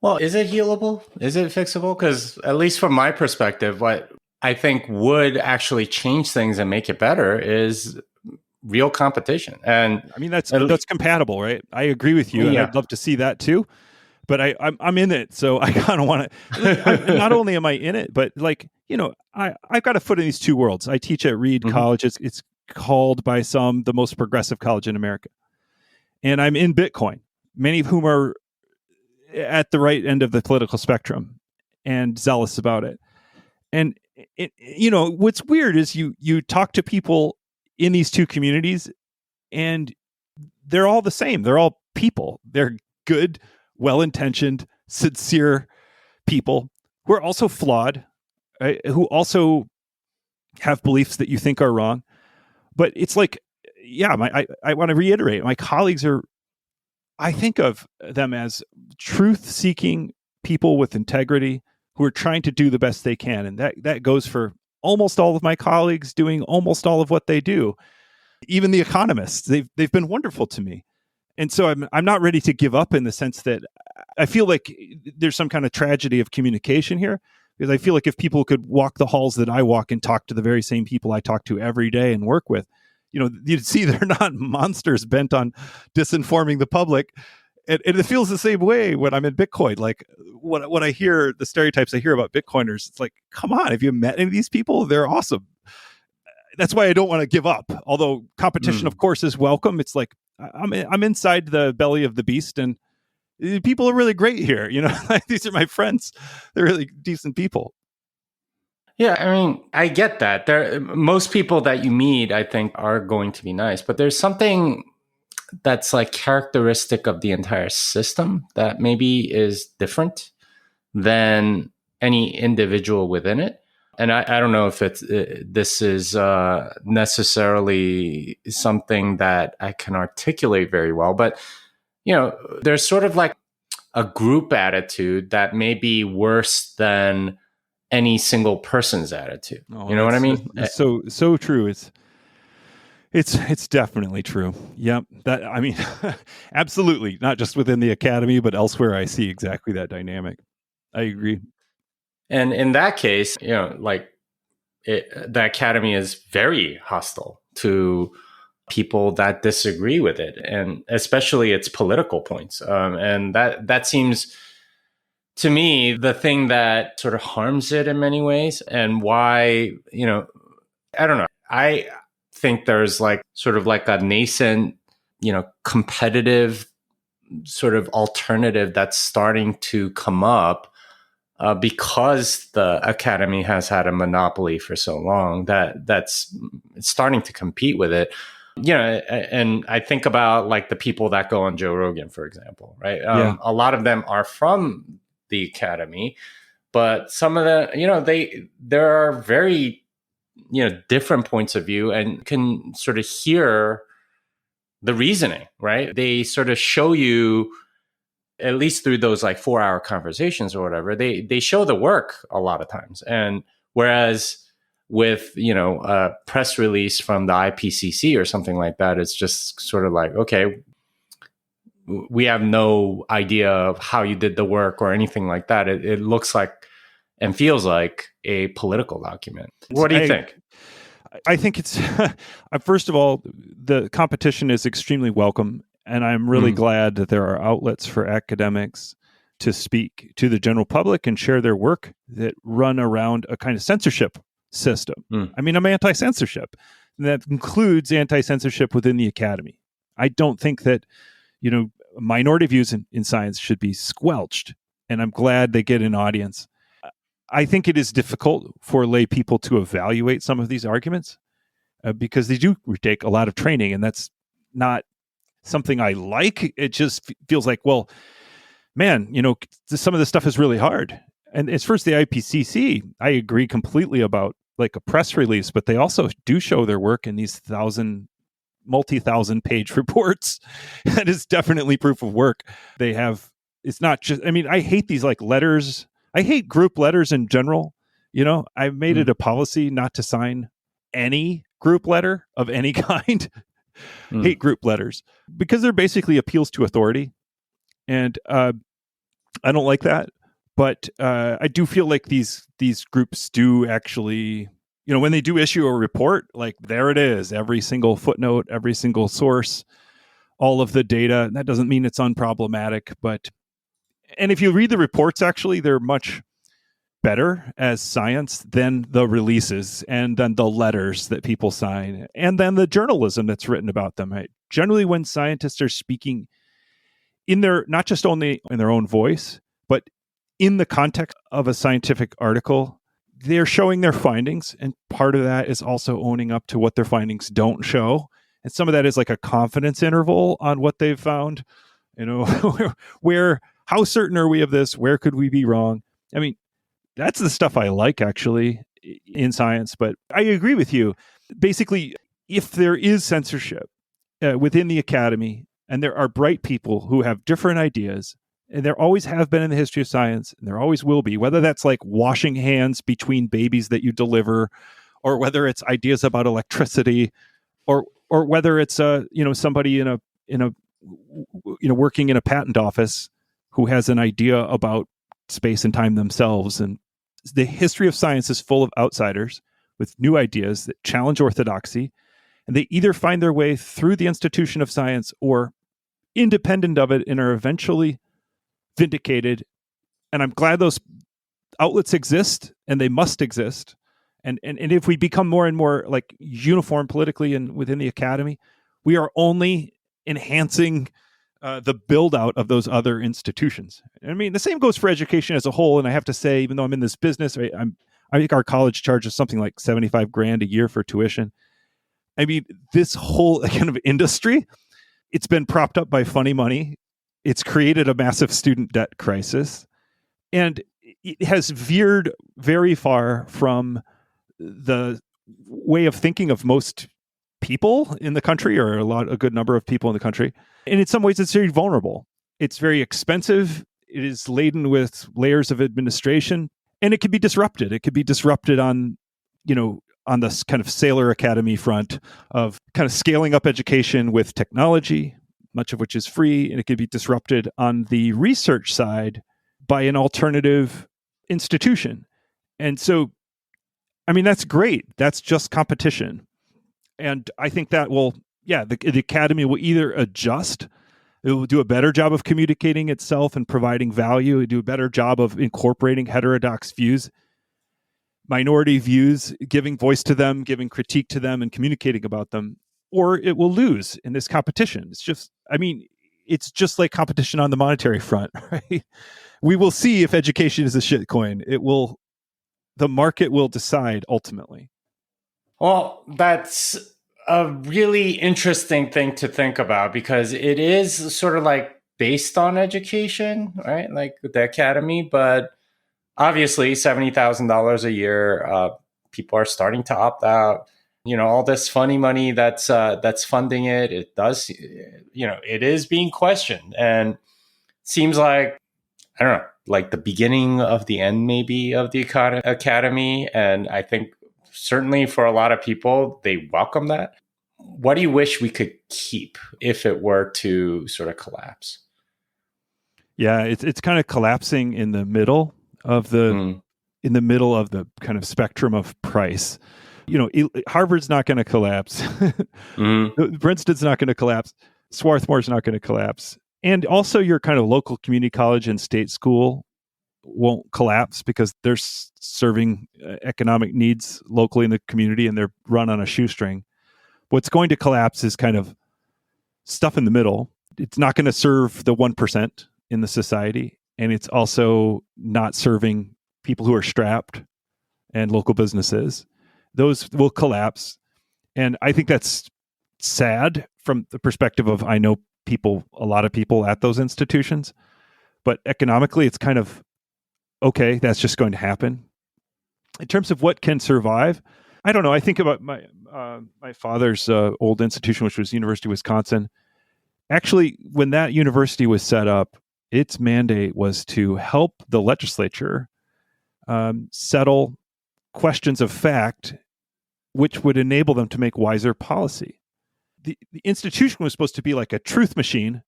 Well, is it healable? Is it fixable? Because at least from my perspective, what I think would actually change things and make it better is real competition. And I mean, that's compatible, right? I agree with you. Yeah. I'd love to see that too. But I'm in it, so I kind of want to. Not only am I in it, but I've got a foot in these two worlds. I teach at Reed College. It's called by some the most progressive college in America, and I'm in Bitcoin. Many of whom are at the right end of the political spectrum and zealous about it. And what's weird is you talk to people in these two communities, and they're all the same. They're all people. They're good, well-intentioned, sincere people who are also flawed, right? Who also have beliefs that you think are wrong. But it's like, yeah, I want to reiterate, my colleagues are, I think of them as truth-seeking people with integrity who are trying to do the best they can. And that goes for almost all of my colleagues doing almost all of what they do. Even the economists, they've been wonderful to me. And so I'm not ready to give up in the sense that I feel like there's some kind of tragedy of communication here, because I feel like if people could walk the halls that I walk and talk to the very same people I talk to every day and work with, you'd see they're not monsters bent on disinforming the public. And it feels the same way when I'm in Bitcoin. Like what I hear, the stereotypes I hear about Bitcoiners, it's like, come on, have you met any of these people? They're awesome. That's why I don't want to give up. Although competition, of course, is welcome. It's like I'm inside the belly of the beast, and people are really great here. These are my friends. They're really decent people. Yeah, I mean, I get that. Most people that you meet, I think, are going to be nice, but there's something that's like characteristic of the entire system that maybe is different than any individual within it. And I don't know if this is necessarily something that I can articulate very well, but there's sort of like a group attitude that may be worse than any single person's attitude. You know what I mean? So true. It's definitely true. Yep. Absolutely. Not just within the academy, but elsewhere, I see exactly that dynamic. I agree. And in that case, the academy is very hostile to people that disagree with it, and especially its political points. And that seems to me the thing that sort of harms it in many ways, and why, I don't know. I think there's like sort of like a nascent, competitive sort of alternative that's starting to come up because the academy has had a monopoly for so long that's starting to compete with it. And I think about like the people that go on Joe Rogan, for example, right? A lot of them are from the academy, but some of the, there are very, different points of view, and can sort of hear the reasoning, right? They sort of show you, at least through those like 4-hour conversations or whatever, they show the work a lot of times. And whereas with, a press release from the IPCC or something like that, it's just sort of like, okay, we have no idea of how you did the work or anything like that. It looks like and feels like a political document. What do you think? I think it's, first of all, the competition is extremely welcome. And I'm really glad that there are outlets for academics to speak to the general public and share their work that run around a kind of censorship system. I mean, I'm anti-censorship. And that includes anti-censorship within the academy. I don't think that, minority views in science should be squelched. And I'm glad they get an audience. I think it is difficult for lay people to evaluate some of these arguments because they do take a lot of training, and that's not something I like. It just feels like, well, man, some of this stuff is really hard. And as first the IPCC, I agree completely about like a press release, but they also do show their work in these multi-thousand page reports. That is definitely proof of work. They have, it's not just, I hate these like letters. I hate group letters in general. I've made it a policy not to sign any group letter of any kind. Hate group letters because they're basically appeals to authority. And I don't like that. But I do feel like these groups do actually, when they do issue a report, like there it is, every single footnote, every single source, all of the data. That doesn't mean it's unproblematic, and if you read the reports, actually, they're much better as science than the releases and then the letters that people sign and then the journalism that's written about them. Right? Generally, when scientists are speaking in their, not just only in their own voice, but in the context of a scientific article, they're showing their findings. And part of that is also owning up to what their findings don't show. And some of that is like a confidence interval on what they've found, where How certain are we of this? Where could we be wrong? I mean, that's the stuff I like, actually, in science. But I agree with you. Basically, if there is censorship within the academy, and there are bright people who have different ideas, and there always have been in the history of science, and there always will be, whether that's like washing hands between babies that you deliver, or whether it's ideas about electricity, or whether it's somebody in a working in a patent office who has an idea about space and time themselves. And the history of science is full of outsiders with new ideas that challenge orthodoxy, and they either find their way through the institution of science or independent of it and are eventually vindicated. And I'm glad those outlets exist, and they must exist. And if we become more and more like uniform politically and within the academy, we are only enhancing the build out of those other institutions. I mean, the same goes for education as a whole. And I have to say, even though I'm in this business, I think our college charges something like $75,000 a year for tuition. I mean, this whole kind of industry, it's been propped up by funny money. It's created a massive student debt crisis, and it has veered very far from the way of thinking of most people in the country, or a good number of people in the country. And in some ways, it's very vulnerable. It's very expensive. It is laden with layers of administration, and it can be disrupted. It could be disrupted on this kind of sailor academy front of kind of scaling up education with technology, much of which is free, and it could be disrupted on the research side by an alternative institution. And so, I mean, that's great. That's just competition. And I think that the academy will either adjust, it will do a better job of communicating itself and providing value, it will do a better job of incorporating heterodox views, minority views, giving voice to them, giving critique to them, and communicating about them, or it will lose in this competition. It's just like competition on the monetary front, right? We will see if education is a shitcoin. The market will decide ultimately. Well, that's a really interesting thing to think about, because it is sort of like based on education, right? Like the academy, but obviously $70,000 a year, people are starting to opt out. All this funny money that's funding it. It does, it is being questioned, and seems like, I don't know, like the beginning of the end maybe of the academy. And I think certainly for a lot of people, they welcome that. What do you wish we could keep if it were to sort of collapse? Yeah, it's kind of collapsing in the middle of the kind of spectrum of price. Harvard's not going to collapse. Princeton's not going to collapse. Swarthmore's not going to collapse. And also your kind of local community college and state school won't collapse, because they're serving economic needs locally in the community, and they're run on a shoestring. What's going to collapse is kind of stuff in the middle. It's not going to serve the 1% in the society, and it's also not serving people who are strapped and local businesses. Those will collapse. And I think that's sad from the perspective of, I know a lot of people at those institutions, but economically it's kind of, okay, that's just going to happen. In terms of what can survive, I don't know. I think about my father's old institution, which was University of Wisconsin. Actually, when that university was set up, its mandate was to help the legislature settle questions of fact, which would enable them to make wiser policy. The institution was supposed to be like a truth machine.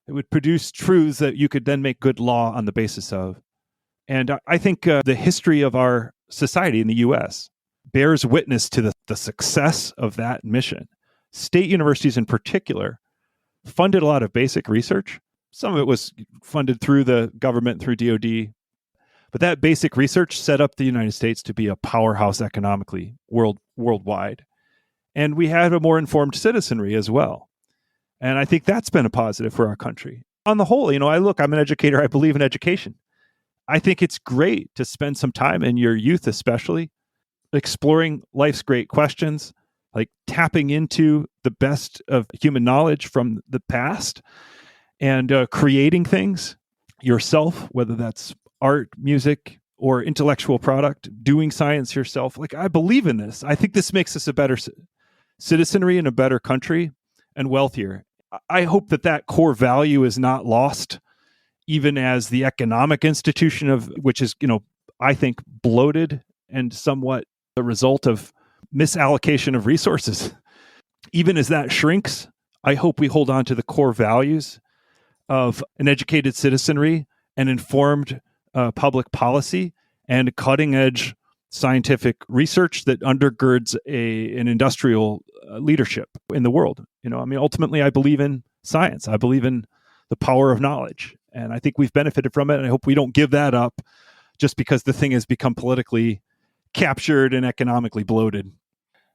It would produce truths that you could then make good law on the basis of. And I think the history of our society in the U.S. bears witness to the success of that mission. State universities in particular funded a lot of basic research. Some of it was funded through the government, through DoD. But that basic research set up the United States to be a powerhouse economically worldwide. And we had a more informed citizenry as well. And I think that's been a positive for our country. On the whole, I'm an educator. I believe in education. I think it's great to spend some time in your youth, especially, exploring life's great questions, like tapping into the best of human knowledge from the past and creating things. yourself, whether that's art, music, or intellectual product, doing science yourself. Like, I believe in this. I think this makes us a better citizenry and a better country and wealthier. I hope that core value is not lost, even as the economic institution of which is, I think bloated and somewhat the result of misallocation of resources. Even as that shrinks, I hope we hold on to the core values of an educated citizenry and informed public policy and cutting edge scientific research that undergirds an industrial leadership in the world. Ultimately, I believe in science. I believe in the power of knowledge. And I think we've benefited from it. And I hope we don't give that up just because the thing has become politically captured and economically bloated.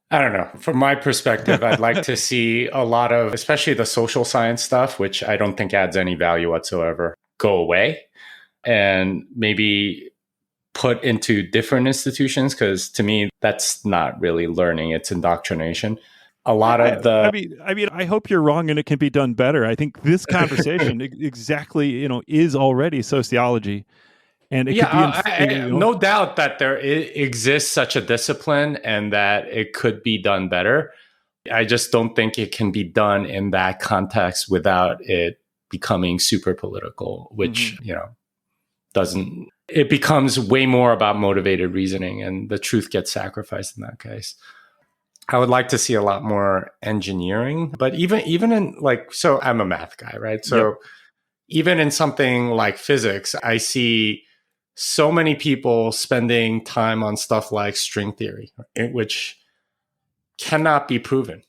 I don't know. From my perspective, I'd like to see a lot of, especially the social science stuff, which I don't think adds any value whatsoever, go away and maybe put into different institutions. Because to me, that's not really learning. It's indoctrination. A lot of I hope you're wrong and it can be done better. I think this conversation exactly, is already sociology. And it could be no doubt that there exists such a discipline and that it could be done better. I just don't think it can be done in that context without it becoming super political, which, doesn't. It becomes way more about motivated reasoning and the truth gets sacrificed in that case. I would like to see a lot more engineering, but even in so I'm a math guy, right? So even in something like physics, I see so many people spending time on stuff like string theory, which cannot be proven,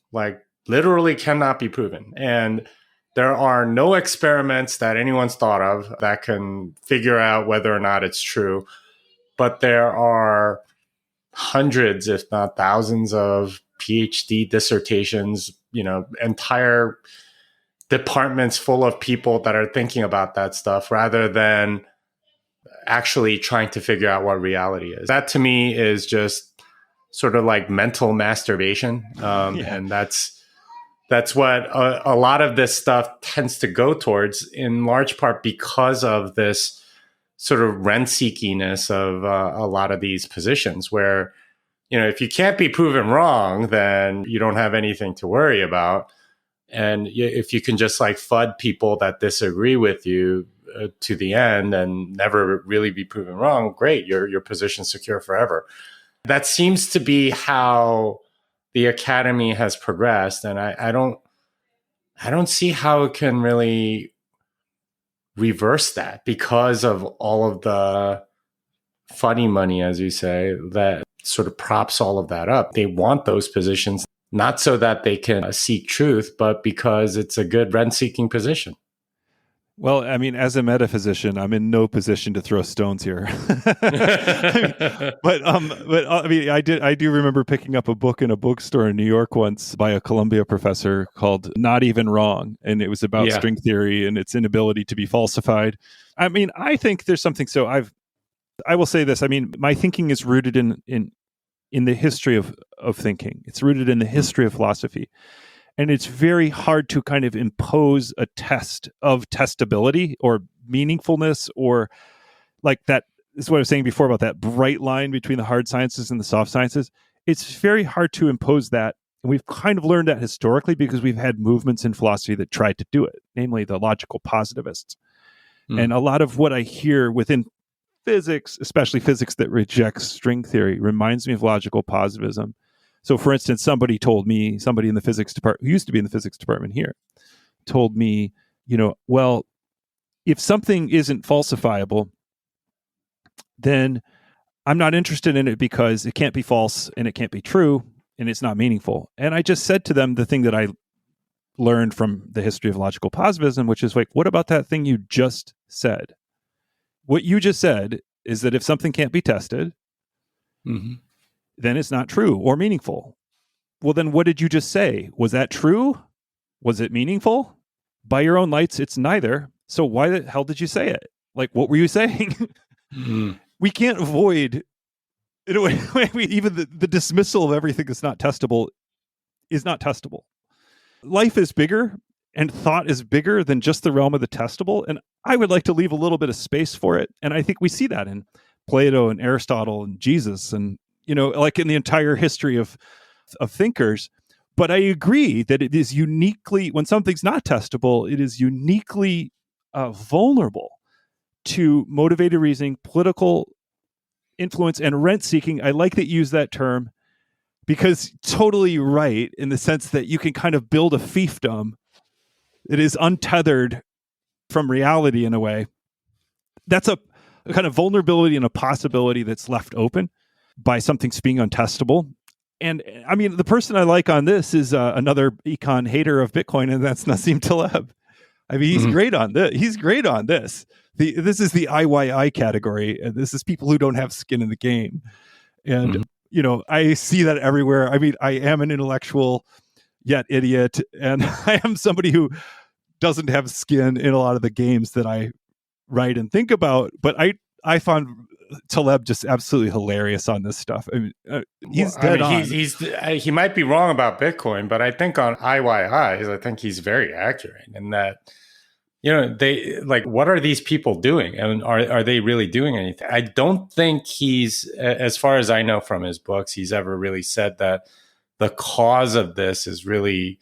literally cannot be proven. And there are no experiments that anyone's thought of that can figure out whether or not it's true. But there are hundreds, if not thousands, of PhD dissertations, entire departments full of people that are thinking about that stuff rather than actually trying to figure out what reality is. That to me is just sort of like mental masturbation. And that's what a lot of this stuff tends to go towards, in large part because of this sort of rent-seekiness of a lot of these positions where, if you can't be proven wrong, then you don't have anything to worry about. And if you can just FUD people that disagree with you to the end and never really be proven wrong, great, your position's secure forever. That seems to be how the academy has progressed, and I don't see how it can really reverse that because of all of the funny money, as you say, that sort of props all of that up. They want those positions not so that they can seek truth, but because it's a good rent-seeking position. Well, as a metaphysician, I'm in no position to throw stones here. I do remember picking up a book in a bookstore in New York once by a Columbia professor called Not Even Wrong. And it was about string theory and its inability to be falsified. I think there's something. So I will say this. My thinking is rooted in the history of thinking. It's rooted in the history of philosophy. And it's very hard to kind of impose a test of testability or meaningfulness, or that is what I was saying before about that bright line between the hard sciences and the soft sciences. It's very hard to impose that. And we've kind of learned that historically because we've had movements in philosophy that tried to do it, namely the logical positivists. And a lot of what I hear within physics, especially physics that rejects string theory, reminds me of logical positivism. So, for instance, somebody in the physics department, who used to be in the physics department here, told me, well, if something isn't falsifiable, then I'm not interested in it because it can't be false and it can't be true and it's not meaningful. And I just said to them the thing that I learned from the history of logical positivism, which is what about that thing you just said? What you just said is that if something can't be tested, then it's not true or meaningful. Well, then what did you just say? Was that true? Was it meaningful? By your own lights, it's neither. So why the hell did you say it? What were you saying? We can't avoid, in a way, even the dismissal of everything that's not testable is not testable. Life is bigger and thought is bigger than just the realm of the testable. And I would like to leave a little bit of space for it. And I think we see that in Plato and Aristotle and Jesus and, like in the entire history of thinkers. But I agree that it is uniquely, when something's not testable, it is uniquely vulnerable to motivated reasoning, political influence, and rent seeking. I like that you use that term because totally right in the sense that you can kind of build a fiefdom that is untethered from reality in a way. That's a kind of vulnerability and a possibility that's left open by something being untestable. And I mean, the person I like on this is another econ hater of Bitcoin, and that's Nassim Taleb. I mean, he's great on this. He's great on this. This is the IYI category. And this is people who don't have skin in the game. And, I see that everywhere. I mean, I am an intellectual yet idiot, and I am somebody who doesn't have skin in a lot of the games that I write and think about. But I found Taleb just absolutely hilarious on this stuff. I mean, he's dead on. He might be wrong about Bitcoin, but I think on IYIs, I think he's very accurate in that, they like, what are these people doing? And are they really doing anything? I don't think he's, as far as I know from his books, he's ever really said that the cause of this is really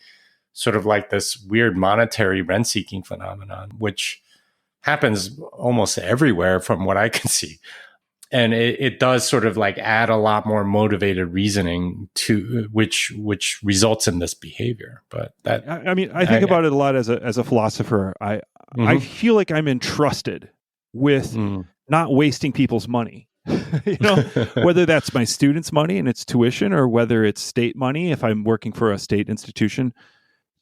sort of like this weird monetary rent-seeking phenomenon, which happens almost everywhere from what I can see. And it does sort of like add a lot more motivated reasoning to which results in this behavior. But that, I mean, I think about it a lot as a philosopher. I feel like I'm entrusted with not wasting people's money. Whether that's my students' money and it's tuition, or whether it's state money if I'm working for a state institution.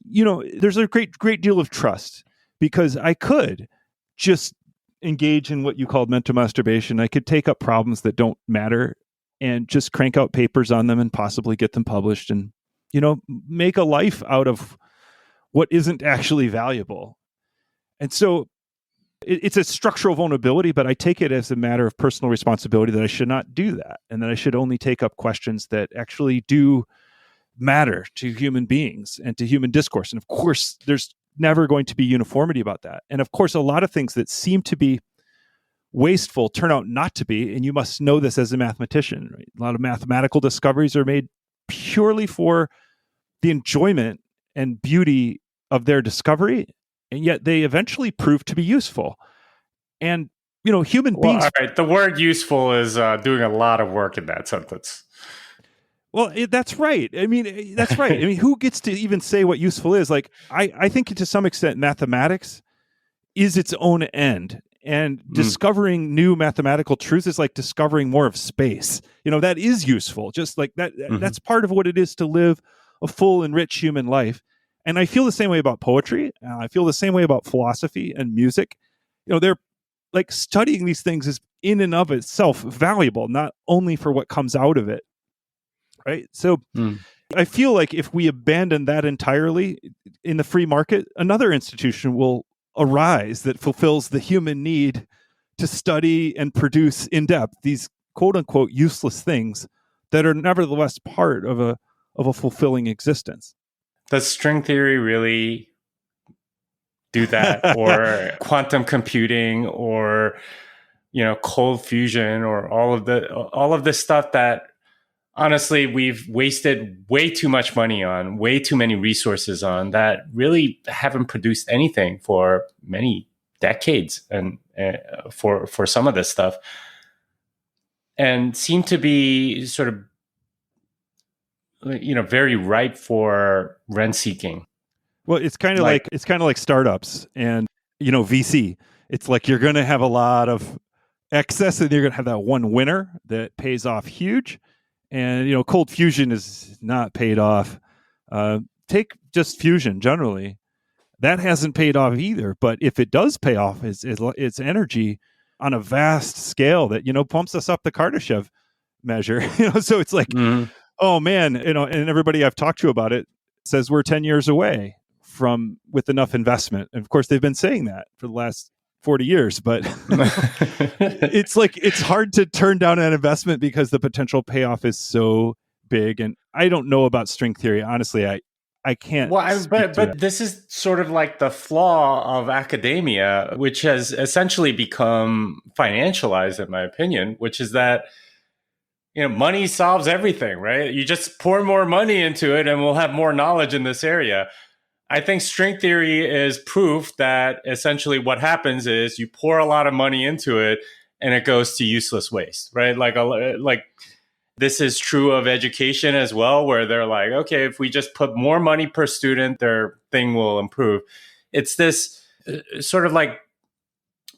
There's a great deal of trust, because I could just engage in what you called mental masturbation. I could take up problems that don't matter and just crank out papers on them and possibly get them published and, make a life out of what isn't actually valuable. And so it's a structural vulnerability, but I take it as a matter of personal responsibility that I should not do that, and that I should only take up questions that actually do matter to human beings and to human discourse. And of course, there's never going to be uniformity about that. And of course, a lot of things that seem to be wasteful turn out not to be. And you must know this as a mathematician, right? A lot of mathematical discoveries are made purely for the enjoyment and beauty of their discovery, and yet they eventually prove to be useful. And, human beings... All right, the word useful is doing a lot of work in that sentence. Well, that's right. I mean, that's right. I mean, who gets to even say what useful is? Like, I think to some extent, mathematics is its own end. And discovering new mathematical truths is like discovering more of space. That is useful. Just like that, that's part of what it is to live a full and rich human life. And I feel the same way about poetry. I feel the same way about philosophy and music. They're like, studying these things is in and of itself valuable, not only for what comes out of it. Right. So I feel like if we abandon that entirely in the free market, another institution will arise that fulfills the human need to study and produce in depth these quote unquote useless things that are nevertheless part of a fulfilling existence. Does string theory really do that, or quantum computing, or cold fusion, or all of this stuff that honestly we've wasted way too much money on, way too many resources on, that really haven't produced anything for many decades, and for some of this stuff, and seem to be sort of very ripe for rent seeking. Well, it's kind of like startups and VC. It's like you're going to have a lot of excess, and you're going to have that one winner that pays off huge. And cold fusion is not paid off. Take just fusion generally, that hasn't paid off either. But if it does pay off, it's energy on a vast scale that pumps us up the Kardashev measure. So it's like, oh man, and everybody I've talked to about it says we're 10 years away from with enough investment. And of course, they've been saying that for the last 40 years, but it's like, it's hard to turn down an investment because the potential payoff is so big. And I don't know about string theory. Honestly, I can't Well, speak to that. but this is sort of like the flaw of academia, which has essentially become financialized, in my opinion, which is that money solves everything, right? You just pour more money into it, and we'll have more knowledge in this area. I think string theory is proof that essentially what happens is you pour a lot of money into it, and it goes to useless waste, right? Like this is true of education as well, where they're like, okay, if we just put more money per student, their thing will improve. It's this sort of like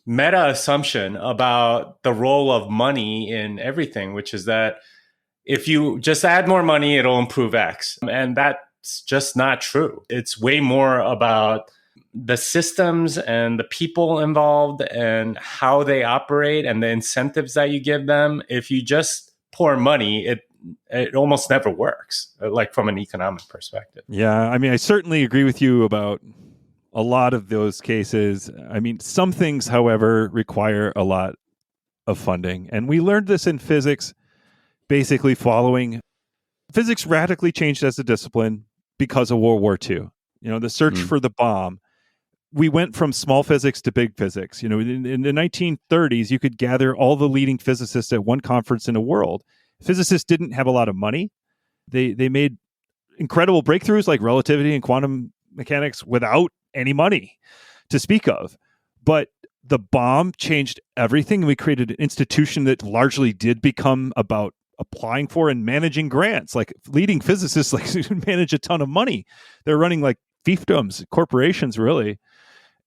meta assumption about the role of money in everything, which is that if you just add more money, it'll improve X. And that's just not true. It's way more about the systems and the people involved and how they operate and the incentives that you give them. If you just pour money, it almost never works, like from an economic perspective. Yeah, I mean, I certainly agree with you about a lot of those cases. I mean, some things, however, require a lot of funding. And we learned this in physics, basically following physics radically changed as a discipline because of World War II. The search for the bomb. We went from small physics to big physics. In the 1930s, you could gather all the leading physicists at one conference in the world. Physicists didn't have a lot of money. They made incredible breakthroughs like relativity and quantum mechanics without any money to speak of. But the bomb changed everything. We created an institution that largely did become about applying for and managing grants. Like leading physicists manage a ton of money. They're running like fiefdoms, corporations, really.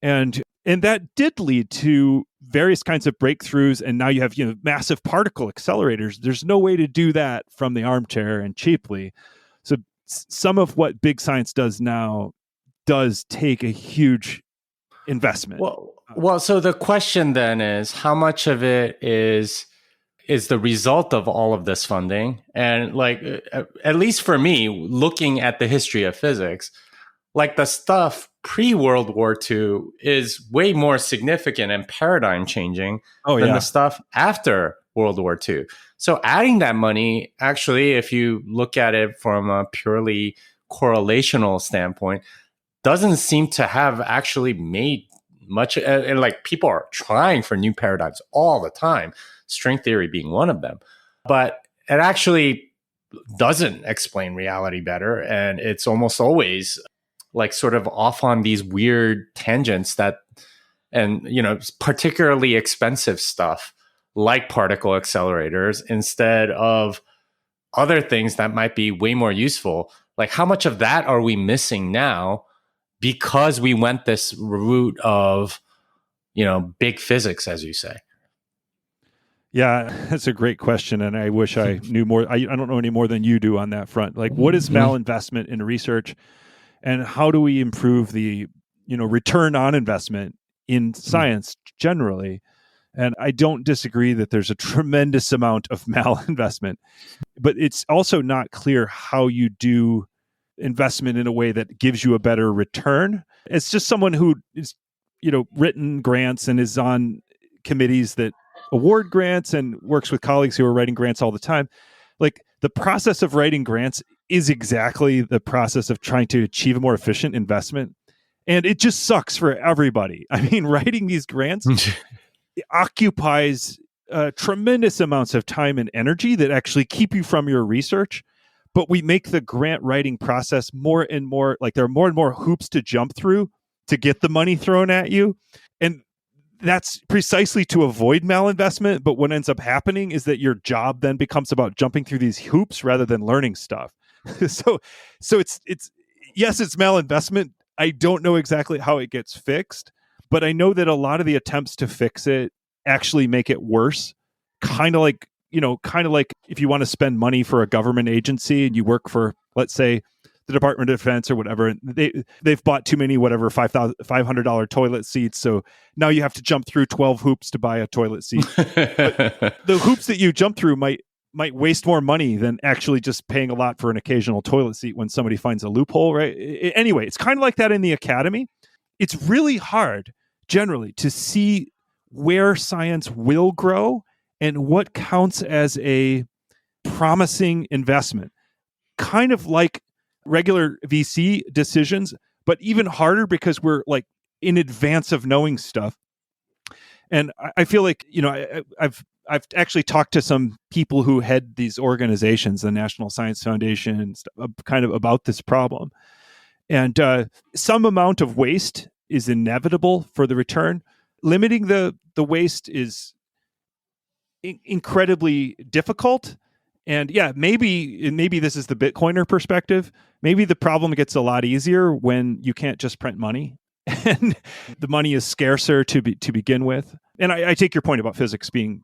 And that did lead to various kinds of breakthroughs. And now you have massive particle accelerators. There's no way to do that from the armchair and cheaply. So some of what big science does now does take a huge investment. Well, so the question then is, how much of it is the result of all of this funding? And like, at least for me, looking at the history of physics, like the stuff pre-World War II is way more significant and paradigm changing than the stuff after World War II. So adding that money, actually, if you look at it from a purely correlational standpoint, doesn't seem to have actually made much. And like people are trying for new paradigms all the time, string theory being one of them. But it actually doesn't explain reality better. And it's almost always like sort of off on these weird tangents and particularly expensive stuff like particle accelerators instead of other things that might be way more useful. Like how much of that are we missing now because we went this route of, big physics, as you say? Yeah, that's a great question. And I wish I knew more. I don't know any more than you do on that front. Like what is malinvestment in research? And how do we improve the, return on investment in science generally? And I don't disagree that there's a tremendous amount of malinvestment, but it's also not clear how you do investment in a way that gives you a better return. It's just someone who is, written grants and is on committees that award grants and works with colleagues who are writing grants all the time. Like the process of writing grants is exactly the process of trying to achieve a more efficient investment. And it just sucks for everybody. I mean, writing these grants occupies tremendous amounts of time and energy that actually keep you from your research. But we make the grant writing process more and more, like there are more and more hoops to jump through to get the money thrown at you. And that's precisely to avoid malinvestment. But what ends up happening is that your job then becomes about jumping through these hoops rather than learning stuff. So it's yes, it's malinvestment. I don't know exactly how it gets fixed, but I know that a lot of the attempts to fix it actually make it worse. Kind of like if you want to spend money for a government agency and you work for, let's say, the Department of Defense or whatever, and they've bought too many $500 toilet seats, so now you have to jump through 12 hoops to buy a toilet seat. But the hoops that you jump through might waste more money than actually just paying a lot for an occasional toilet seat when somebody finds a loophole, right? Anyway, it's kind of like that in the academy. It's really hard generally to see where science will grow and what counts as a promising investment. Kind of like regular VC decisions, but even harder because we're like in advance of knowing stuff. And I feel like, I've actually talked to some people who head these organizations, the National Science Foundation, and stuff, kind of about this problem. And some amount of waste is inevitable for the return. Limiting the waste is incredibly difficult. And yeah, maybe this is the Bitcoiner perspective. Maybe the problem gets a lot easier when you can't just print money and the money is scarcer to begin with. And I take your point about physics being,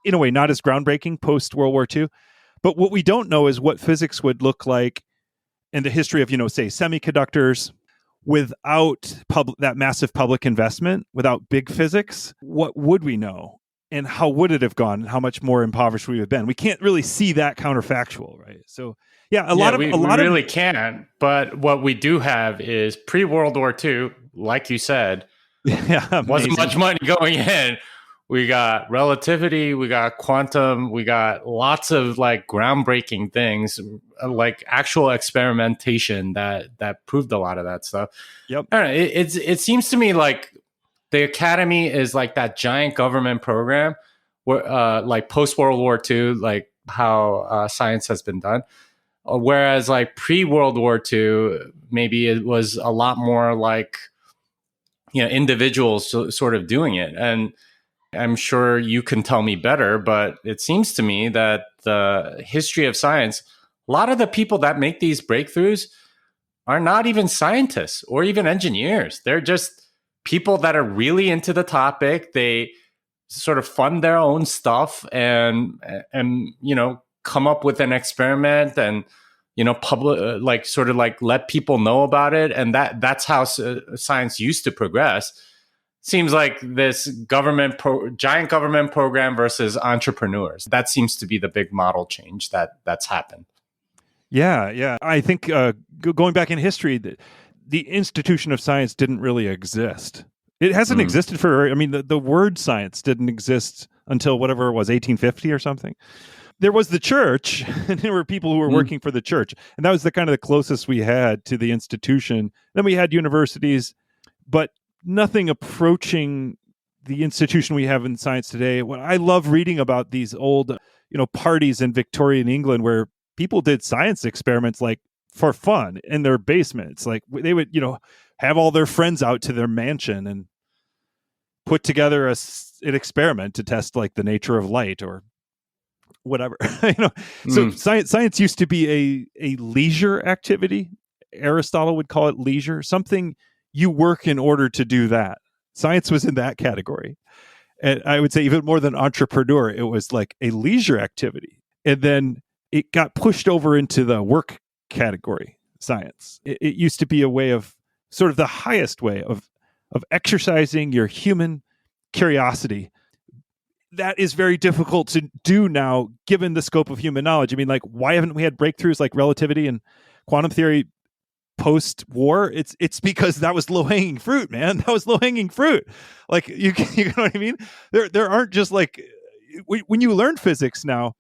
in a way, not as groundbreaking post World War II. But what we don't know is what physics would look like in the history of, say, semiconductors without that massive public investment, without big physics. What would we know? And how would it have gone? And how much more impoverished we would have been? We can't really see that counterfactual, right? So, yeah, we really can't. But what we do have is pre-World War II, like you said, wasn't much money going in. We got relativity, we got quantum, we got lots of like groundbreaking things, like actual experimentation that proved a lot of that stuff. Yep. I don't know, it seems to me like the academy is like that giant government program where, like post World War II, like how science has been done. Whereas like pre-World War II, maybe it was a lot more like, individuals sort of doing it. And I'm sure you can tell me better, but it seems to me that the history of science, a lot of the people that make these breakthroughs are not even scientists or even engineers. They're just people that are really into the topic. They sort of fund their own stuff and come up with an experiment and public let people know about it, and that's how science used to progress. Seems like this giant government program versus entrepreneurs. That seems to be the big model change that's happened. Yeah. I think going back in history, the institution of science didn't really exist. It hasn't existed the word science didn't exist until whatever it was, 1850 or something. There was the church, and there were people who were working for the church. And that was the kind of the closest we had to the institution. Then we had universities, but nothing approaching the institution we have in science today. What I love reading about these old, parties in Victorian England where people did science experiments like for fun in their basements. Like they would, have all their friends out to their mansion and put together an experiment to test like the nature of light or whatever. So science used to be a leisure activity. Aristotle would call it leisure, something you work in order to do that. Science was in that category. And I would say even more than entrepreneur, it was like a leisure activity. And then it got pushed over into the work category, science. It used to be a way of sort of the highest way of exercising your human curiosity. That is very difficult to do now, given the scope of human knowledge. I mean, like, why haven't we had breakthroughs like relativity and quantum theory post-war? It's because that was low-hanging fruit, man. That was low-hanging fruit. Like, you know what I mean? There aren't just like, when you learn physics now,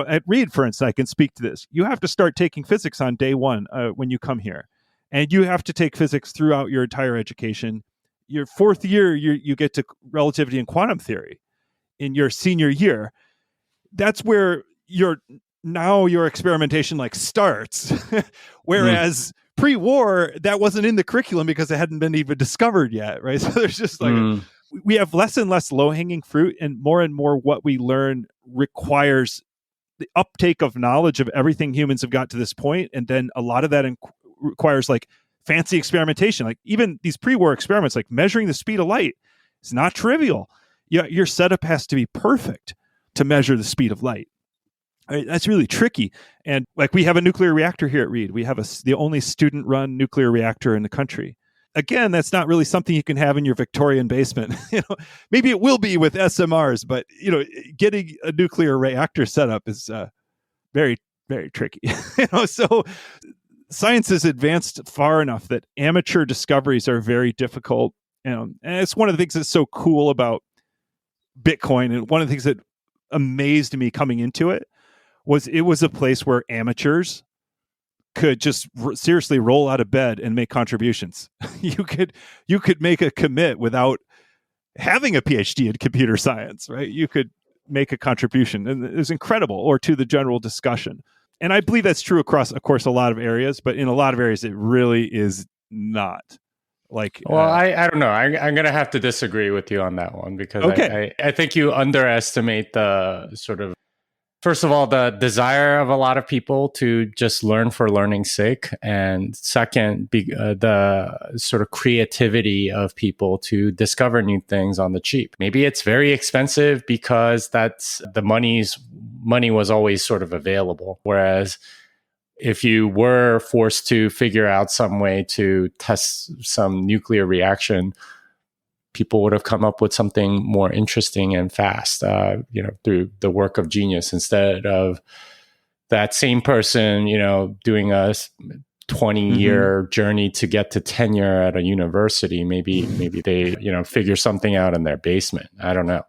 at Reed, for instance, I can speak to this. You have to start taking physics on day one when you come here. And you have to take physics throughout your entire education. Your fourth year, you get to relativity and quantum theory in your senior year. That's where your experimentation like starts. Whereas pre-war, that wasn't in the curriculum because it hadn't been even discovered yet, right? So there's just like, we have less and less low-hanging fruit, and more what we learn requires the uptake of knowledge of everything humans have got to this point. And then a lot of that requires like fancy experimentation. Like even these pre-war experiments, like measuring the speed of light, it's not trivial. Your setup has to be perfect to measure the speed of light. That's really tricky. And like we have a nuclear reactor here at Reed. We have the only student-run nuclear reactor in the country. Again, that's not really something you can have in your Victorian basement. Maybe it will be with SMRs, but getting a nuclear reactor set up is very, very tricky. So science has advanced far enough that amateur discoveries are very difficult. And it's one of the things that's so cool about Bitcoin. And one of the things that amazed me coming into it was a place where amateurs could just seriously roll out of bed and make contributions. You could make a commit without having a PhD in computer science, right? You could make a contribution, and it was incredible, or to the general discussion. And I believe that's true across, of course, a lot of areas, but in a lot of areas, it really is not. Like, well, I don't know. I'm going to have to disagree with you on that one, because I think you underestimate the sort of, first of all, the desire of a lot of people to just learn for learning's sake. And second, the sort of creativity of people to discover new things on the cheap. Maybe it's very expensive because that's the money was always sort of available. Whereas if you were forced to figure out some way to test some nuclear reaction, people would have come up with something more interesting and fast, through the work of genius, instead of that same person, doing a 20-year journey to get to tenure at a university. Maybe they, figure something out in their basement. I don't know.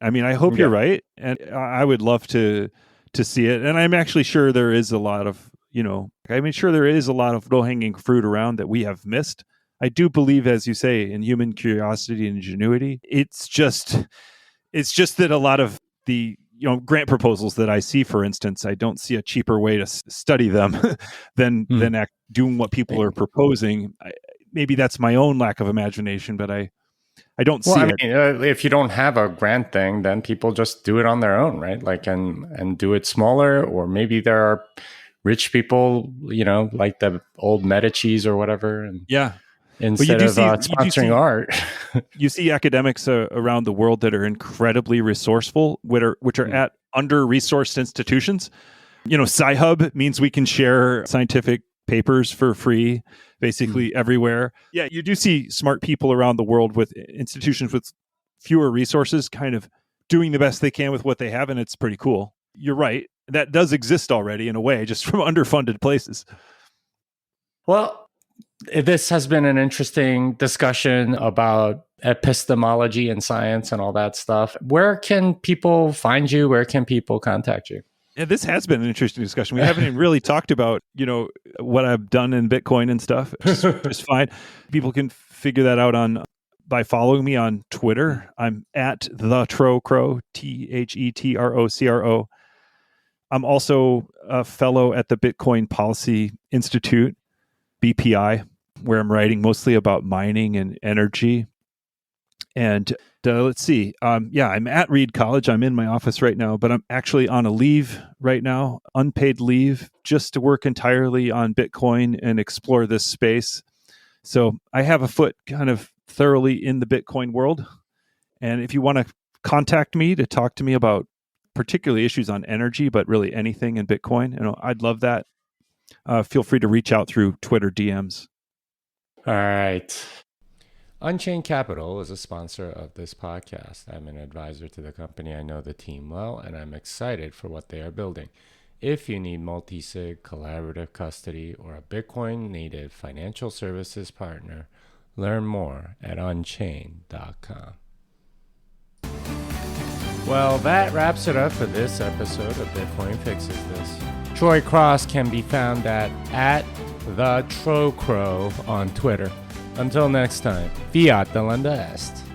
I mean, I hope you're right. And I would love to see it. And I'm actually sure there is a lot of, there is a lot of low-hanging fruit around that we have missed. I do believe, as you say, in human curiosity and ingenuity. It's just that a lot of the grant proposals that I see, for instance, I don't see a cheaper way to study them than doing what people are proposing. Maybe that's my own lack of imagination, but I don't see it. If you don't have a grant thing, then people just do it on their own, right? Like, and do it smaller, or maybe there are rich people, like the old Medicis or whatever, and instead of sponsoring art. You see academics around the world that are incredibly resourceful, which are at under-resourced institutions. Sci-Hub means we can share scientific papers for free, basically everywhere. Yeah, you do see smart people around the world with institutions with fewer resources kind of doing the best they can with what they have, and it's pretty cool. You're right. That does exist already in a way, just from underfunded places. Well, this has been an interesting discussion about epistemology and science and all that stuff. Where can people find you? Where can people contact you? Yeah, this has been an interesting discussion. We haven't even really talked about, what I've done in Bitcoin and stuff. It's fine. People can figure that out by following me on Twitter. I'm at the Trocro, TheTrocro. I'm also a fellow at the Bitcoin Policy Institute, BPI, where I'm writing mostly about mining and energy. And let's see. I'm at Reed College. I'm in my office right now, but I'm actually on a leave right now, unpaid leave, just to work entirely on Bitcoin and explore this space. So I have a foot kind of thoroughly in the Bitcoin world. And if you want to contact me to talk to me about particularly issues on energy, but really anything in Bitcoin, I'd love that. Feel free to reach out through Twitter DMs. All right. Unchained Capital is a sponsor of this podcast. I'm an advisor to the company. I know the team well, and I'm excited for what they are building. If you need multi-sig, collaborative custody, or a Bitcoin native financial services partner, learn more at unchained.com. Well, that wraps it up for this episode of Bitcoin Fixes This. Troy Cross can be found at the Trocro on Twitter. Until next time, fiat delenda est.